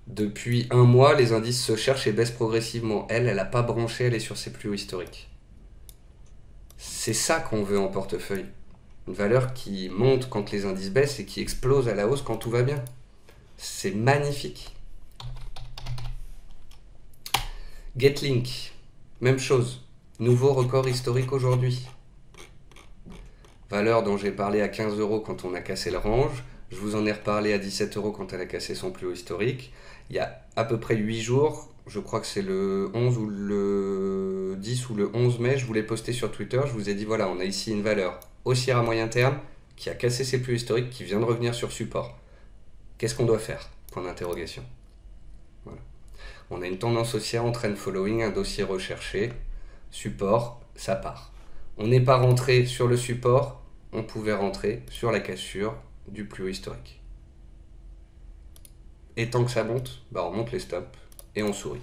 Depuis un mois, les indices se cherchent et baissent progressivement. Elle n'a pas branché, elle est sur ses plus hauts historiques. C'est ça qu'on veut en portefeuille. Une valeur qui monte quand les indices baissent et qui explose à la hausse quand tout va bien. C'est magnifique. Getlink, même chose. Nouveau record historique aujourd'hui. Valeur dont j'ai parlé à 15 € quand on a cassé le range. Je vous en ai reparlé à 17 € quand elle a cassé son plus haut historique. Il y a à peu près 8 jours, je crois que c'est le 11 ou le 10 ou le 11 mai, je vous l'ai posté sur Twitter, je vous ai dit voilà, on a ici une valeur haussière à moyen terme qui a cassé ses plus historiques, qui vient de revenir sur support. Qu'est-ce qu'on doit faire? Point d'interrogation. Voilà. On a une tendance haussière en trend following, un dossier recherché, support, ça part. On n'est pas rentré sur le support, on pouvait rentrer sur la cassure du plus haut historique. Et tant que ça monte, bah on monte les stops et on sourit.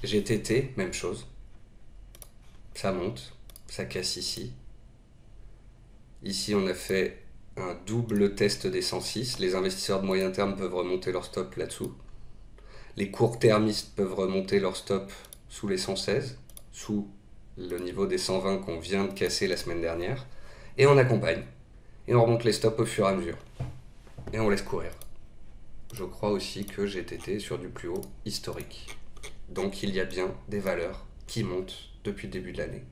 GTT, même chose. Ça monte, ça casse ici. Ici, on a fait un double test des 106. Les investisseurs de moyen terme peuvent remonter leur stop là-dessous. Les court-termistes peuvent remonter leur stop sous les 116, sous le niveau des 120 qu'on vient de casser la semaine dernière. Et on accompagne. Et on remonte les stops au fur et à mesure. Et on laisse courir. Je crois aussi que GTT est sur du plus haut historique. Donc il y a bien des valeurs qui montent depuis le début de l'année.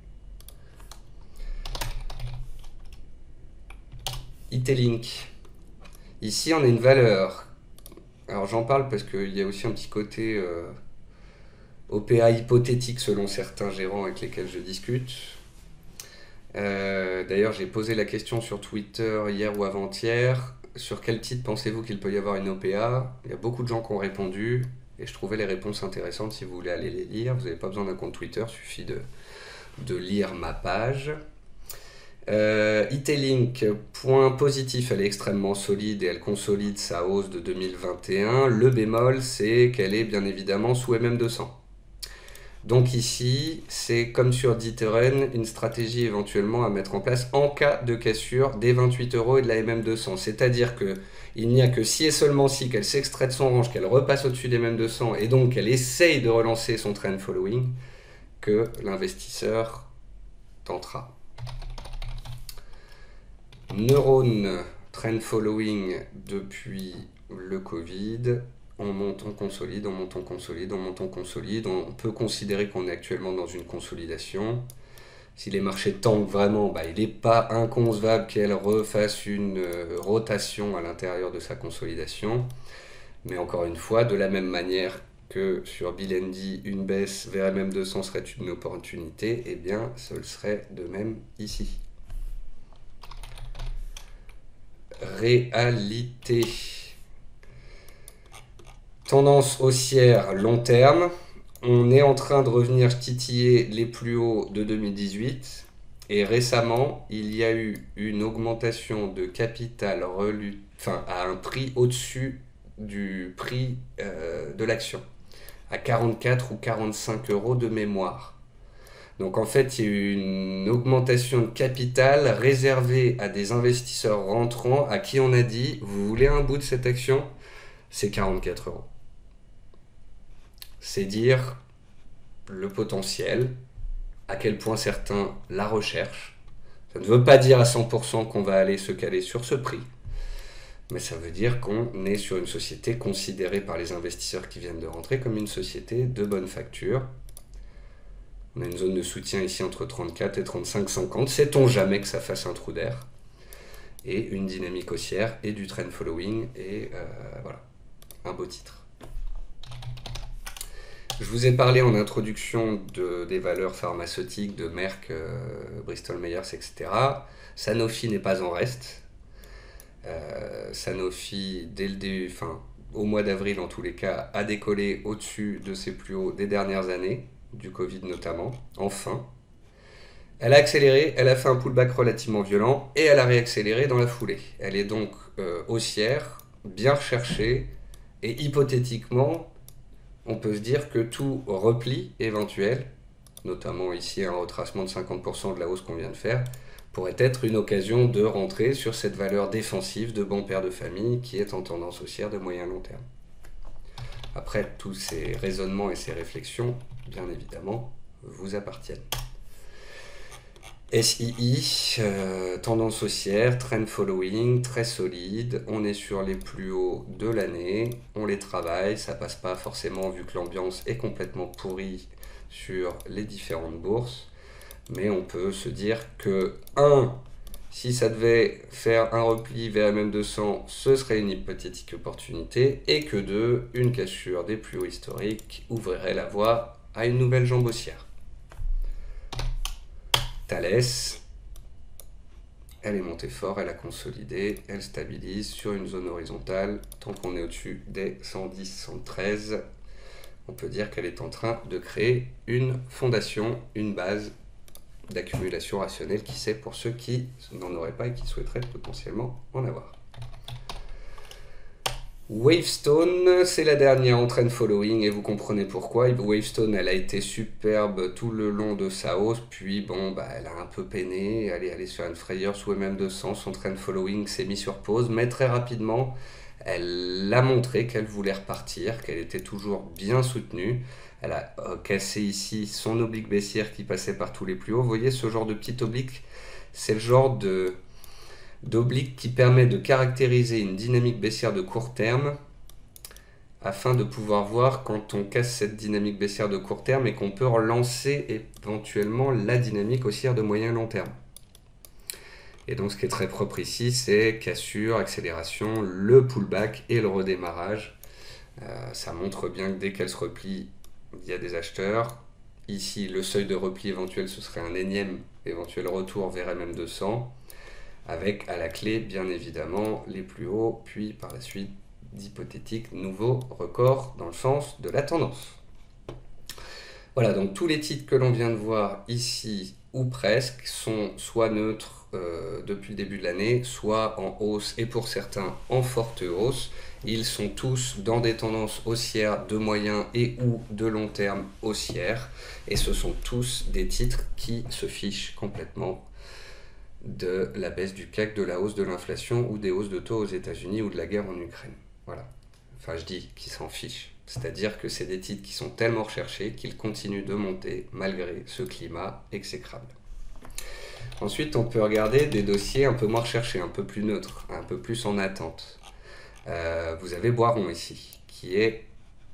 Itlink. Ici on a une valeur. Alors j'en parle parce qu'il y a aussi un petit côté OPA hypothétique selon certains gérants avec lesquels je discute. D'ailleurs j'ai posé la question sur Twitter hier ou avant-hier. Sur quel titre pensez-vous qu'il peut y avoir une OPA? Il y a beaucoup de gens qui ont répondu et je trouvais les réponses intéressantes si vous voulez aller les lire. Vous n'avez pas besoin d'un compte Twitter, il suffit de lire ma page. Itlink, point positif, elle est extrêmement solide et elle consolide sa hausse de 2021. Le bémol, c'est qu'elle est bien évidemment sous MM200. Donc ici, c'est comme sur D'Ieteren, une stratégie éventuellement à mettre en place en cas de cassure des 28 € et de la MM200. C'est-à-dire qu'il n'y a que si et seulement si qu'elle s'extrait de son range, qu'elle repasse au-dessus des MM200 et donc qu'elle essaye de relancer son trend following, que l'investisseur tentera. Neurone, trend following depuis le Covid. On monte, on consolide, on monte, on consolide, on monte, on consolide. On peut considérer qu'on est actuellement dans une consolidation. Si les marchés tankent vraiment, bah, il n'est pas inconcevable qu'elle refasse une rotation à l'intérieur de sa consolidation. Mais encore une fois, de la même manière que sur Bilendi, une baisse vers MM200 serait une opportunité, eh bien, ce serait de même ici. Réalité. Tendance haussière long terme, on est en train de revenir titiller les plus hauts de 2018 et récemment il y a eu une augmentation de capital à un prix au-dessus du prix de l'action, à 44 ou 45 € de mémoire. Donc en fait il y a eu une augmentation de capital réservée à des investisseurs rentrants à qui on a dit vous voulez un bout de cette action, c'est 44 €. C'est dire le potentiel, à quel point certains la recherchent. Ça ne veut pas dire à 100% qu'on va aller se caler sur ce prix, mais ça veut dire qu'on est sur une société considérée par les investisseurs qui viennent de rentrer comme une société de bonne facture. On a une zone de soutien ici entre 34 et 35,50. Sait-on jamais que ça fasse un trou d'air? Et une dynamique haussière et du trend following. Et voilà, un beau titre. Je vous ai parlé en introduction des valeurs pharmaceutiques de Merck, Bristol Myers, etc. Sanofi n'est pas en reste. Sanofi, au mois d'avril en tous les cas, a décollé au-dessus de ses plus hauts des dernières années, du Covid notamment, enfin. Elle a accéléré, elle a fait un pullback relativement violent et elle a réaccéléré dans la foulée. Elle est donc haussière, bien recherchée et hypothétiquement, on peut se dire que tout repli éventuel, notamment ici un retracement de 50% de la hausse qu'on vient de faire, pourrait être une occasion de rentrer sur cette valeur défensive de bon père de famille qui est en tendance haussière de moyen long terme. Après, tous ces raisonnements et ces réflexions, bien évidemment, vous appartiennent. SII, tendance haussière, trend following, très solide. On est sur les plus hauts de l'année. On les travaille. Ça passe pas forcément vu que l'ambiance est complètement pourrie sur les différentes bourses. Mais on peut se dire que, si ça devait faire un repli vers MM200, ce serait une hypothétique opportunité. Et que 2, une cassure des plus hauts historiques ouvrirait la voie à une nouvelle jambe haussière. Thales, elle est montée fort, elle a consolidé, elle stabilise sur une zone horizontale. Tant qu'on est au-dessus des 110-113, on peut dire qu'elle est en train de créer une fondation, une base d'accumulation rationnelle, qui sait, pour ceux qui n'en auraient pas et qui souhaiteraient potentiellement en avoir. Wavestone, c'est la dernière en trend following et vous comprenez pourquoi. Wavestone, elle a été superbe tout le long de sa hausse, puis bon, elle a un peu peiné, elle est allée sur une frayeur sous MM200, son trend following s'est mis sur pause, mais très rapidement, elle a montré qu'elle voulait repartir, qu'elle était toujours bien soutenue. Elle a cassé ici son oblique baissière qui passait par tous les plus hauts. Vous voyez, ce genre de petit oblique, c'est le genre d'oblique qui permet de caractériser une dynamique baissière de court terme afin de pouvoir voir quand on casse cette dynamique baissière de court terme et qu'on peut relancer éventuellement la dynamique haussière de moyen long terme. Et donc ce qui est très propre ici, c'est cassure, accélération, le pullback et le redémarrage. Ça montre bien que dès qu'elle se replie, il y a des acheteurs. Ici, le seuil de repli éventuel, ce serait un énième éventuel retour vers MM200. Avec à la clé, bien évidemment, les plus hauts, puis par la suite, d'hypothétiques nouveaux records dans le sens de la tendance. Voilà, donc tous les titres que l'on vient de voir ici, ou presque, sont soit neutres depuis le début de l'année, soit en hausse, et pour certains en forte hausse. Ils sont tous dans des tendances haussières de moyen et ou de long terme haussières, et ce sont tous des titres qui se fichent complètement de la baisse du CAC, de la hausse de l'inflation ou des hausses de taux aux États-Unis ou de la guerre en Ukraine. Voilà. Enfin, je dis qu'ils s'en fichent. C'est-à-dire que c'est des titres qui sont tellement recherchés qu'ils continuent de monter malgré ce climat exécrable. Ensuite, on peut regarder des dossiers un peu moins recherchés, un peu plus neutres, un peu plus en attente. Vous avez Boiron ici, qui est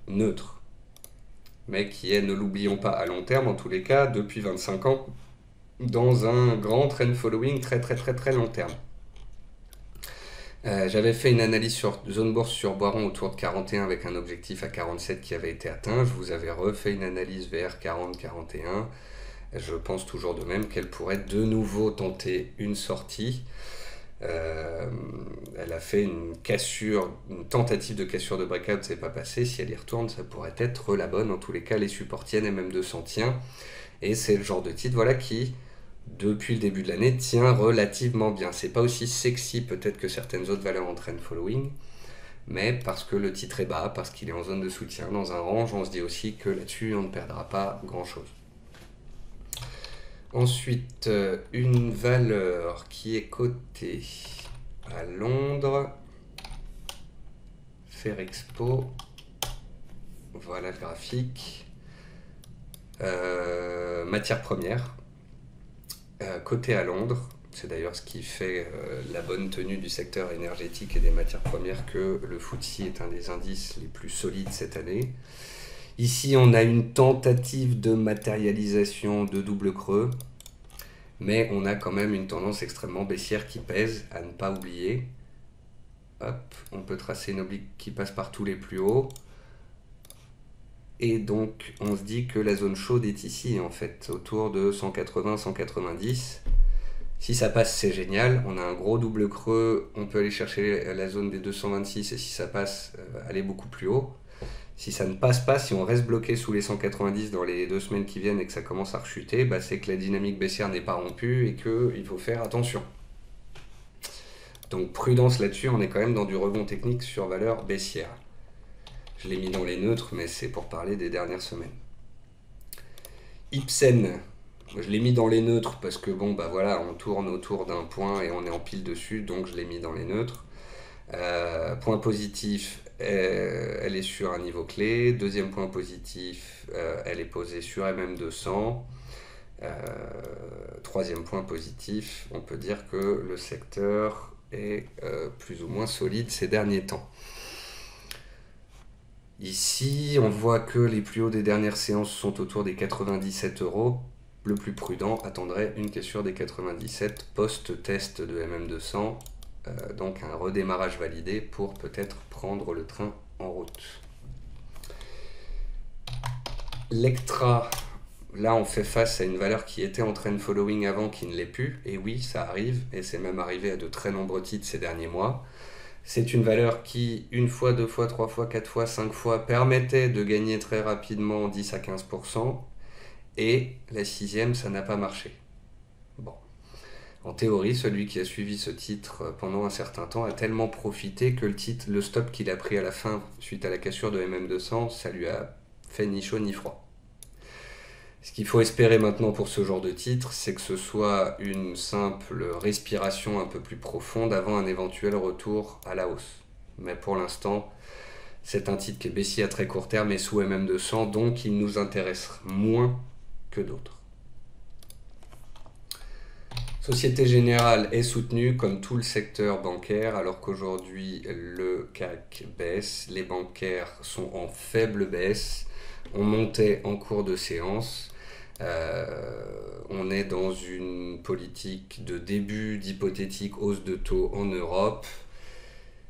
neutre, mais qui est, ne l'oublions pas, à long terme, en tous les cas, depuis 25 ans, dans un grand trend following très long terme. J'avais fait une analyse sur zone bourse sur Boiron autour de 41 avec un objectif à 47 qui avait été atteint. Je vous avais refait une analyse vers 40-41. Je pense toujours de même qu'elle pourrait de nouveau tenter une sortie. Elle a fait une cassure, une tentative de cassure de breakout, c'est pas passé. Si elle y retourne, ça pourrait être la bonne. En tous les cas, les supports tiennent et même 200 tient. Et c'est le genre de titre, voilà, qui depuis le début de l'année tient relativement bien. C'est pas aussi sexy peut-être que certaines autres valeurs en trend following, mais parce que le titre est bas, parce qu'il est en zone de soutien, dans un range, on se dit aussi que là-dessus on ne perdra pas grand-chose. Ensuite, une valeur qui est cotée à Londres, Ferrexpo, voilà le graphique, matière première, cotée à Londres. C'est d'ailleurs ce qui fait la bonne tenue du secteur énergétique et des matières premières que le FTSE est un des indices les plus solides cette année. Ici, on a une tentative de matérialisation de double creux, mais on a quand même une tendance extrêmement baissière qui pèse, à ne pas oublier. Hop, on peut tracer une oblique qui passe par tous les plus hauts. Et donc, on se dit que la zone chaude est ici, en fait, autour de 180-190. Si ça passe, c'est génial. On a un gros double creux. On peut aller chercher la zone des 226. Et si ça passe, aller beaucoup plus haut. Si ça ne passe pas, si on reste bloqué sous les 190 dans les 2 semaines qui viennent et que ça commence à rechuter, bah c'est que la dynamique baissière n'est pas rompue et qu'il faut faire attention. Donc prudence là-dessus, on est quand même dans du rebond technique sur valeur baissière. Je l'ai mis dans les neutres, mais c'est pour parler des dernières semaines. Ipsen, je l'ai mis dans les neutres parce que bon, bah voilà, on tourne autour d'un point et on est en pile dessus, donc je l'ai mis dans les neutres. Point positif, elle est sur un niveau clé. Deuxième point positif, elle est posée sur MM200. Troisième point positif, on peut dire que le secteur est plus ou moins solide ces derniers temps. Ici, on voit que les plus hauts des dernières séances sont autour des 97 €. Le plus prudent attendrait une cassure des 97 post-test de MM200. Donc un redémarrage validé pour peut-être prendre le train en route. Lectra, là on fait face à une valeur qui était en trend following avant, qui ne l'est plus, et oui, ça arrive, et c'est même arrivé à de très nombreux titres ces derniers mois. C'est une valeur qui, une fois, deux fois, trois fois, quatre fois, cinq fois, permettait de gagner très rapidement 10 à 15%, et la sixième, ça n'a pas marché. Bon. En théorie, celui qui a suivi ce titre pendant un certain temps a tellement profité que le stop qu'il a pris à la fin, suite à la cassure de MM200, ça lui a fait ni chaud ni froid. Ce qu'il faut espérer maintenant pour ce genre de titre, c'est que ce soit une simple respiration un peu plus profonde avant un éventuel retour à la hausse. Mais pour l'instant, c'est un titre qui est baissier à très court terme et sous MM200, donc il nous intéresse moins que d'autres. Société Générale est soutenue comme tout le secteur bancaire, alors qu'aujourd'hui le CAC baisse, les bancaires sont en faible baisse, on montait en cours de séance, on est dans une politique de début d'hypothétique hausse de taux en Europe,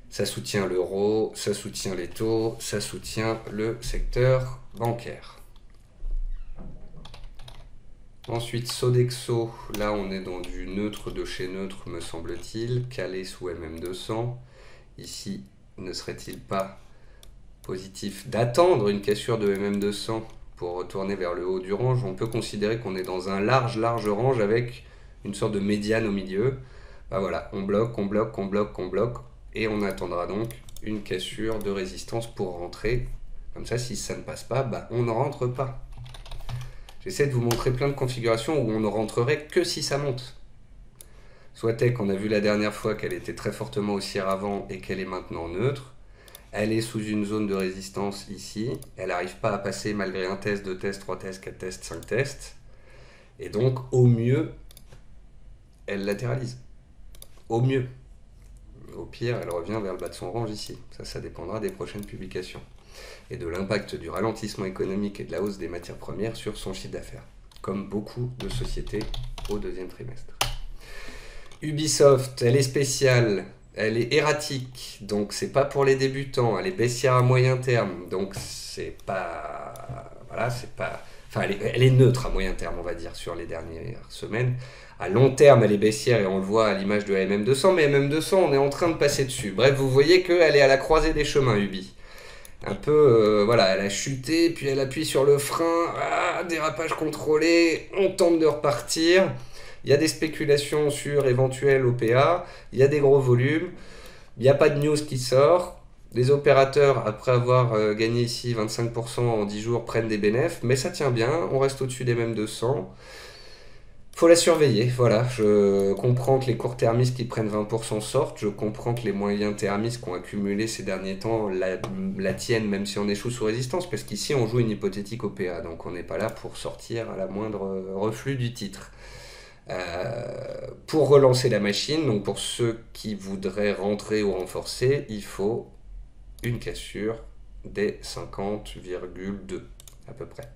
ça soutient l'euro, ça soutient les taux, ça soutient le secteur bancaire. Ensuite, Sodexo, là on est dans du neutre de chez neutre, me semble-t-il, calé sous MM200. Ici, ne serait-il pas positif d'attendre une cassure de MM200 pour retourner vers le haut du range? On peut considérer qu'on est dans un large range avec une sorte de médiane au milieu. Bah voilà, on bloque, on bloque, on bloque, on bloque, et on attendra donc une cassure de résistance pour rentrer. Comme ça, si ça ne passe pas, bah on ne rentre pas. J'essaie de vous montrer plein de configurations où on ne rentrerait que si ça monte. Soit qu'on a vu la dernière fois qu'elle était très fortement haussière avant et qu'elle est maintenant neutre. Elle est sous une zone de résistance ici. Elle n'arrive pas à passer malgré un test, deux tests, trois tests, quatre tests, cinq tests. Et donc, au mieux, elle latéralise. Au mieux. Au pire, elle revient vers le bas de son range ici. Ça dépendra des prochaines publications et de l'impact du ralentissement économique et de la hausse des matières premières sur son chiffre d'affaires, comme beaucoup de sociétés au deuxième trimestre. Ubisoft, elle est spéciale, elle est erratique, donc c'est pas pour les débutants, elle est baissière à moyen terme, donc c'est pas... Voilà, c'est pas... Enfin, elle est neutre à moyen terme, on va dire, sur les dernières semaines. À long terme, elle est baissière et on le voit à l'image de la MM200, mais MM200, on est en train de passer dessus. Bref, vous voyez qu'elle est à la croisée des chemins, Ubi. Un peu, voilà, elle a chuté, puis elle appuie sur le frein, dérapage contrôlé, on tente de repartir. Il y a des spéculations sur éventuel OPA, il y a des gros volumes, il n'y a pas de news qui sort. Les opérateurs, après avoir gagné ici 25% en 10 jours, prennent des bénéfices, mais ça tient bien, on reste au-dessus des mêmes 200. Faut la surveiller, voilà. Je comprends que les court-termistes qui prennent 20% sortent, je comprends que les moyens-termistes qui ont accumulé ces derniers temps la tiennent, même si on échoue sous résistance, parce qu'ici on joue une hypothétique OPA, donc on n'est pas là pour sortir à la moindre reflux du titre. Pour relancer la machine, donc pour ceux qui voudraient rentrer ou renforcer, il faut une cassure des 50,2 à peu près,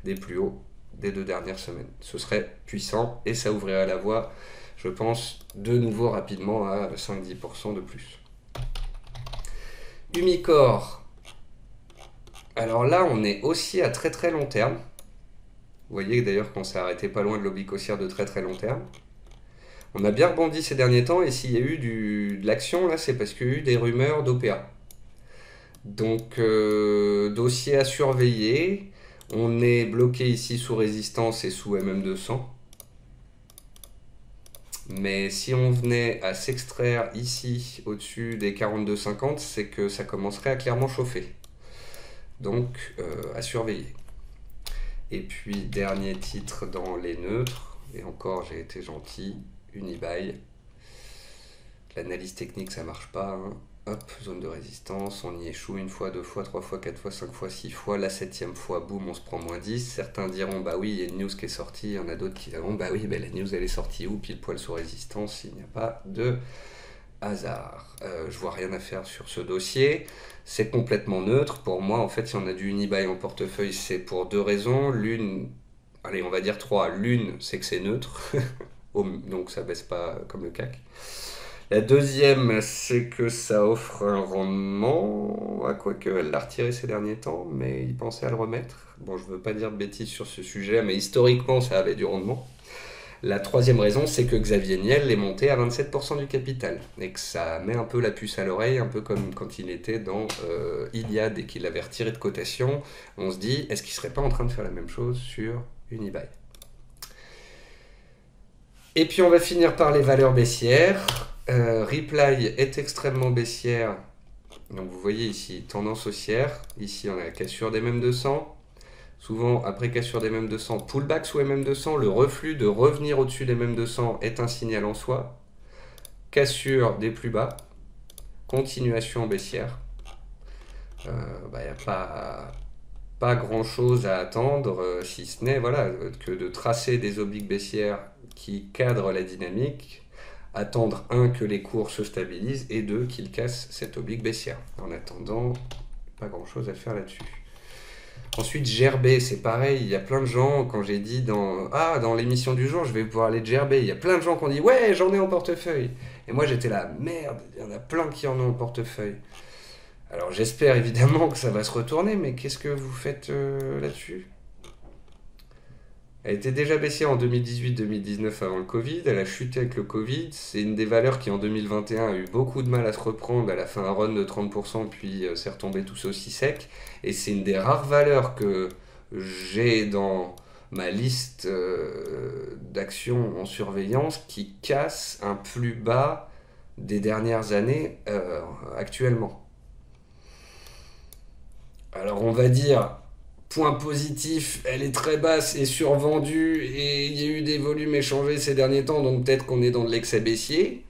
des plus hauts des 2 dernières semaines. Ce serait puissant et ça ouvrirait la voie, je pense, de nouveau rapidement à 5-10% de plus. Umicore. Alors là, on est aussi à très très long terme. Vous voyez d'ailleurs qu'on s'est arrêté pas loin de l'oblique haussière de très très long terme. On a bien rebondi ces derniers temps et s'il y a eu de l'action, là, c'est parce qu'il y a eu des rumeurs d'OPA. Donc, dossier à surveiller. On est bloqué ici sous résistance et sous MM200. Mais si on venait à s'extraire ici au-dessus des 42,50, c'est que ça commencerait à clairement chauffer. Donc, à surveiller. Et puis, dernier titre dans les neutres. Et encore, j'ai été gentil. Unibail. L'analyse technique, ça marche pas. Hein. Hop, zone de résistance, on y échoue une fois, deux fois, trois fois, quatre fois, cinq fois, six fois. La septième fois, boum, on se prend moins 10. Certains diront, bah oui, il y a une news qui est sortie. Il y en a d'autres qui diront, bah oui, bah la news, elle est sortie où? Pile poil sous résistance. Il n'y a pas de hasard. Je vois rien à faire sur ce dossier. C'est complètement neutre. Pour moi, en fait, si on a du Unibail en portefeuille, c'est pour deux raisons. L'une, allez, on va dire trois. L'une, c'est que c'est neutre. Donc ça baisse pas comme le CAC. La deuxième, c'est que ça offre un rendement, à quoi que elle l'a retiré ces derniers temps, mais il pensait à le remettre. Bon, je veux pas dire de bêtises sur ce sujet, mais historiquement, ça avait du rendement. La troisième raison, c'est que Xavier Niel est monté à 27% du capital, et que ça met un peu la puce à l'oreille, un peu comme quand il était dans Iliad et qu'il avait retiré de cotation. On se dit, est-ce qu'il serait pas en train de faire la même chose sur Unibail? Et puis on va finir par les valeurs baissières. Reply est extrêmement baissière. Donc vous voyez ici, tendance haussière. Ici, on a la cassure des MM200. Souvent, après cassure des MM200, pullback sous MM200. Le reflux de revenir au-dessus des MM200 est un signal en soi. Cassure des plus bas. Continuation baissière. Il n'y a pas grand-chose à attendre, si ce n'est voilà, que de tracer des obliques baissières qui cadrent la dynamique. Attendre, un, que les cours se stabilisent, et deux, qu'ils cassent cette oblique baissière. En attendant, pas grand chose à faire là-dessus. Ensuite, gerber, c'est pareil, il y a plein de gens, quand j'ai dit dans l'émission du jour, je vais pouvoir aller gerber, il y a plein de gens qui ont dit, ouais, j'en ai en portefeuille. Et moi, j'étais là, merde, il y en a plein qui en ont en portefeuille. Alors, j'espère évidemment que ça va se retourner, mais qu'est-ce que vous faites là-dessus? Elle était déjà baissière en 2018-2019 avant le Covid, elle a chuté avec le Covid, c'est une des valeurs qui en 2021 a eu beaucoup de mal à se reprendre, elle a fait un run de 30% puis c'est retombé tout ça aussi sec, et c'est une des rares valeurs que j'ai dans ma liste d'actions en surveillance qui casse un plus bas des dernières années actuellement. Alors on va dire... Point positif, elle est très basse et survendue et il y a eu des volumes échangés ces derniers temps, donc peut-être qu'on est dans de l'excès baissier,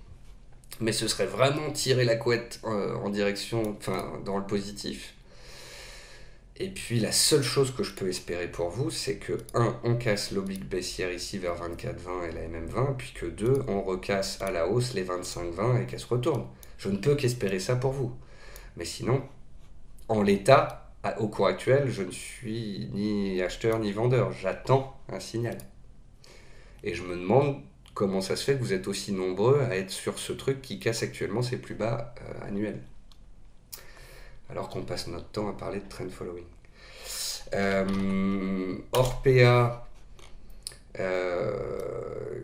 mais ce serait vraiment tirer la couette en direction, enfin dans le positif. Et puis la seule chose que je peux espérer pour vous, c'est que 1, on casse l'oblique baissière ici vers 24,20 et la MM20, puis que 2, on recasse à la hausse les 25,20 et qu'elle se retourne. Je ne peux qu'espérer ça pour vous. Mais sinon, en l'état, au cours actuel, je ne suis ni acheteur ni vendeur. J'attends un signal. Et je me demande comment ça se fait que vous êtes aussi nombreux à être sur ce truc qui casse actuellement ses plus bas annuels. Alors qu'on passe notre temps à parler de trend following. Orpea,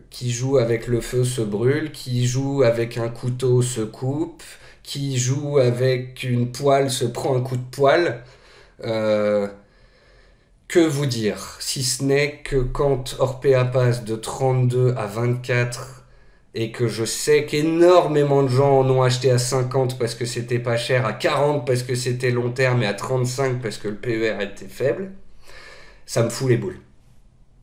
qui joue avec le feu se brûle, qui joue avec un couteau se coupe, qui joue avec une poêle se prend un coup de poêle. Que vous dire, si ce n'est que quand Orpea passe de 32 à 24 et que je sais qu'énormément de gens en ont acheté à 50 parce que c'était pas cher, à 40 parce que c'était long terme et à 35 parce que le PER était faible, ça me fout les boules.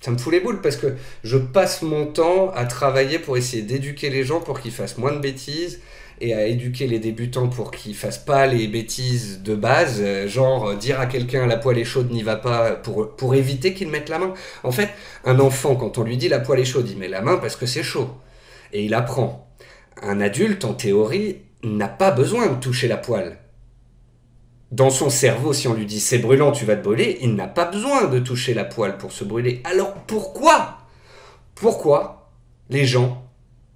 Ça me fout les boules parce que je passe mon temps à travailler pour essayer d'éduquer les gens pour qu'ils fassent moins de bêtises et à éduquer les débutants pour qu'ils fassent pas les bêtises de base, genre dire à quelqu'un la poêle est chaude, n'y va pas, pour éviter qu'il mette la main. En fait, un enfant, quand on lui dit la poêle est chaude, il met la main parce que c'est chaud. Et il apprend. Un adulte, en théorie, n'a pas besoin de toucher la poêle. Dans son cerveau, si on lui dit c'est brûlant, tu vas te brûler, il n'a pas besoin de toucher la poêle pour se brûler. Alors pourquoi les gens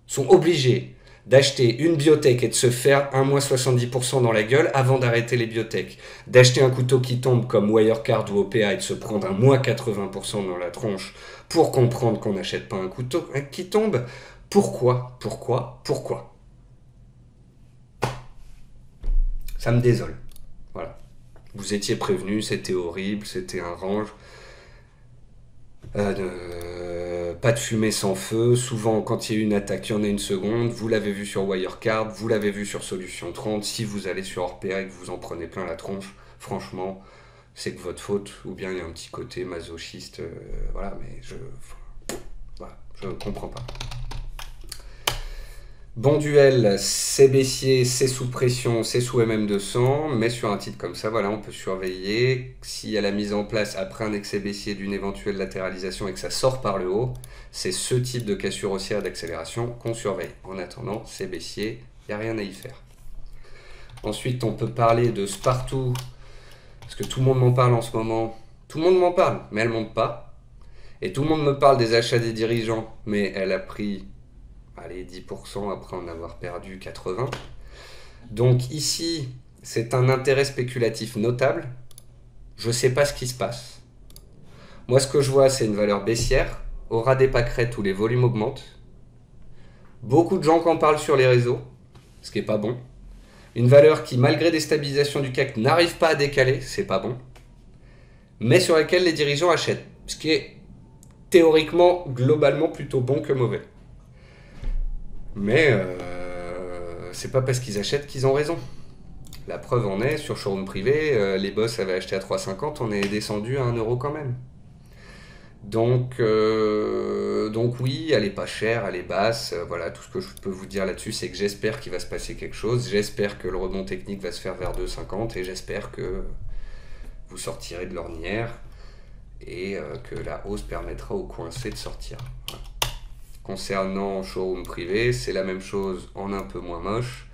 sont obligés d'acheter une biotech et de se faire un mois 70% dans la gueule avant d'arrêter les biotech, d'acheter un couteau qui tombe comme Wirecard ou OPA et de se prendre un mois 80% dans la tronche pour comprendre qu'on n'achète pas un couteau qui tombe? Pourquoi? Ça me désole. Voilà. Vous étiez prévenu, c'était horrible, c'était un range. Pas de fumée sans feu. Souvent, quand il y a une attaque, il y en a une seconde. Vous l'avez vu sur Wirecard, vous l'avez vu sur Solution 30. Si vous allez sur Orpea et que vous en prenez plein la tronche, franchement, c'est que votre faute. Ou bien il y a un petit côté masochiste. Voilà, mais je comprends pas. Bon duel, c'est baissier, c'est sous pression, c'est sous MM200, mais sur un titre comme ça, voilà, on peut surveiller. S'il y a la mise en place après un excès baissier d'une éventuelle latéralisation et que ça sort par le haut, c'est ce type de cassure haussière d'accélération qu'on surveille. En attendant, c'est baissier, il n'y a rien à y faire. Ensuite, on peut parler de Spartoo, parce que tout le monde m'en parle en ce moment. Tout le monde m'en parle, mais elle ne monte pas. Et tout le monde me parle des achats des dirigeants, mais elle a pris... allez, 10% après en avoir perdu 80. Donc ici, c'est un intérêt spéculatif notable. Je ne sais pas ce qui se passe. Moi, ce que je vois, c'est une valeur baissière. Au ras des pâquerettes où les volumes augmentent. Beaucoup de gens qui en parlent sur les réseaux, ce qui n'est pas bon. Une valeur qui, malgré des stabilisations du CAC, n'arrive pas à décaler, c'est pas bon. Mais sur laquelle les dirigeants achètent, ce qui est théoriquement, globalement, plutôt bon que mauvais. Mais c'est pas parce qu'ils achètent qu'ils ont raison. La preuve en est, sur showroom privé, les boss avaient acheté à 3,50, on est descendu à 1 euro quand même. Donc oui, elle est pas chère, elle est basse. Voilà, tout ce que je peux vous dire là-dessus, c'est que j'espère qu'il va se passer quelque chose. J'espère que le rebond technique va se faire vers 2,50 et j'espère que vous sortirez de l'ornière et que la hausse permettra aux coincés de sortir. Voilà. Concernant showroom privé, c'est la même chose en un peu moins moche.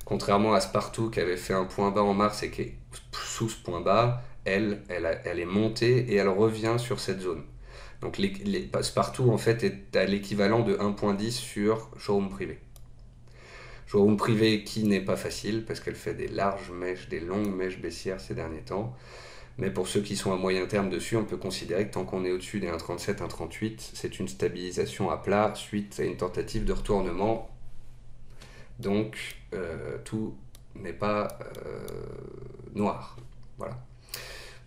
Contrairement à Spartoo qui avait fait un point bas en mars et qui est sous ce point bas, elle est montée et elle revient sur cette zone. Donc Spartoo en fait est à l'équivalent de 1.10 sur showroom privé. Showroom privé qui n'est pas facile parce qu'elle fait des larges mèches, des longues mèches baissières ces derniers temps. Mais pour ceux qui sont à moyen terme dessus, on peut considérer que tant qu'on est au-dessus des 1,37, 1,38, c'est une stabilisation à plat suite à une tentative de retournement. Donc tout n'est pas noir. Voilà.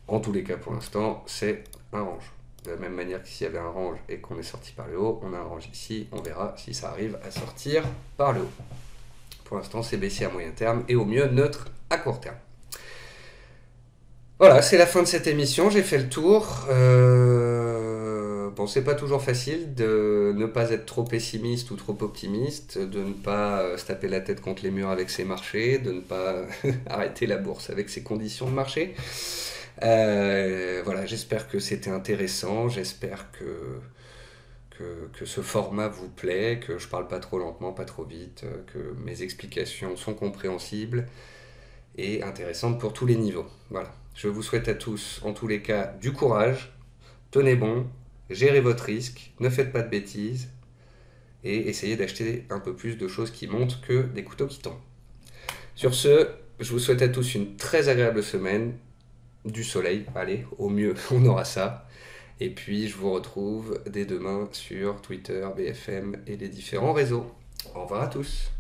En tous les cas, pour l'instant, c'est un range. De la même manière que s'il y avait un range et qu'on est sorti par le haut, on a un range ici. On verra si ça arrive à sortir par le haut. Pour l'instant, c'est baissier à moyen terme et au mieux neutre à court terme. Voilà, c'est la fin de cette émission, j'ai fait le tour. Bon, c'est pas toujours facile de ne pas être trop pessimiste ou trop optimiste, de ne pas se taper la tête contre les murs avec ses marchés, de ne pas arrêter la bourse avec ses conditions de marché. Voilà, j'espère que c'était intéressant, j'espère que ce format vous plaît, que je parle pas trop lentement, pas trop vite, que mes explications sont compréhensibles et intéressantes pour tous les niveaux. Voilà. Je vous souhaite à tous, en tous les cas, du courage, tenez bon, gérez votre risque, ne faites pas de bêtises et essayez d'acheter un peu plus de choses qui montent que des couteaux qui tombent. Sur ce, je vous souhaite à tous une très agréable semaine, du soleil, allez, au mieux on aura ça. Et puis je vous retrouve dès demain sur Twitter, BFM et les différents réseaux. Au revoir à tous.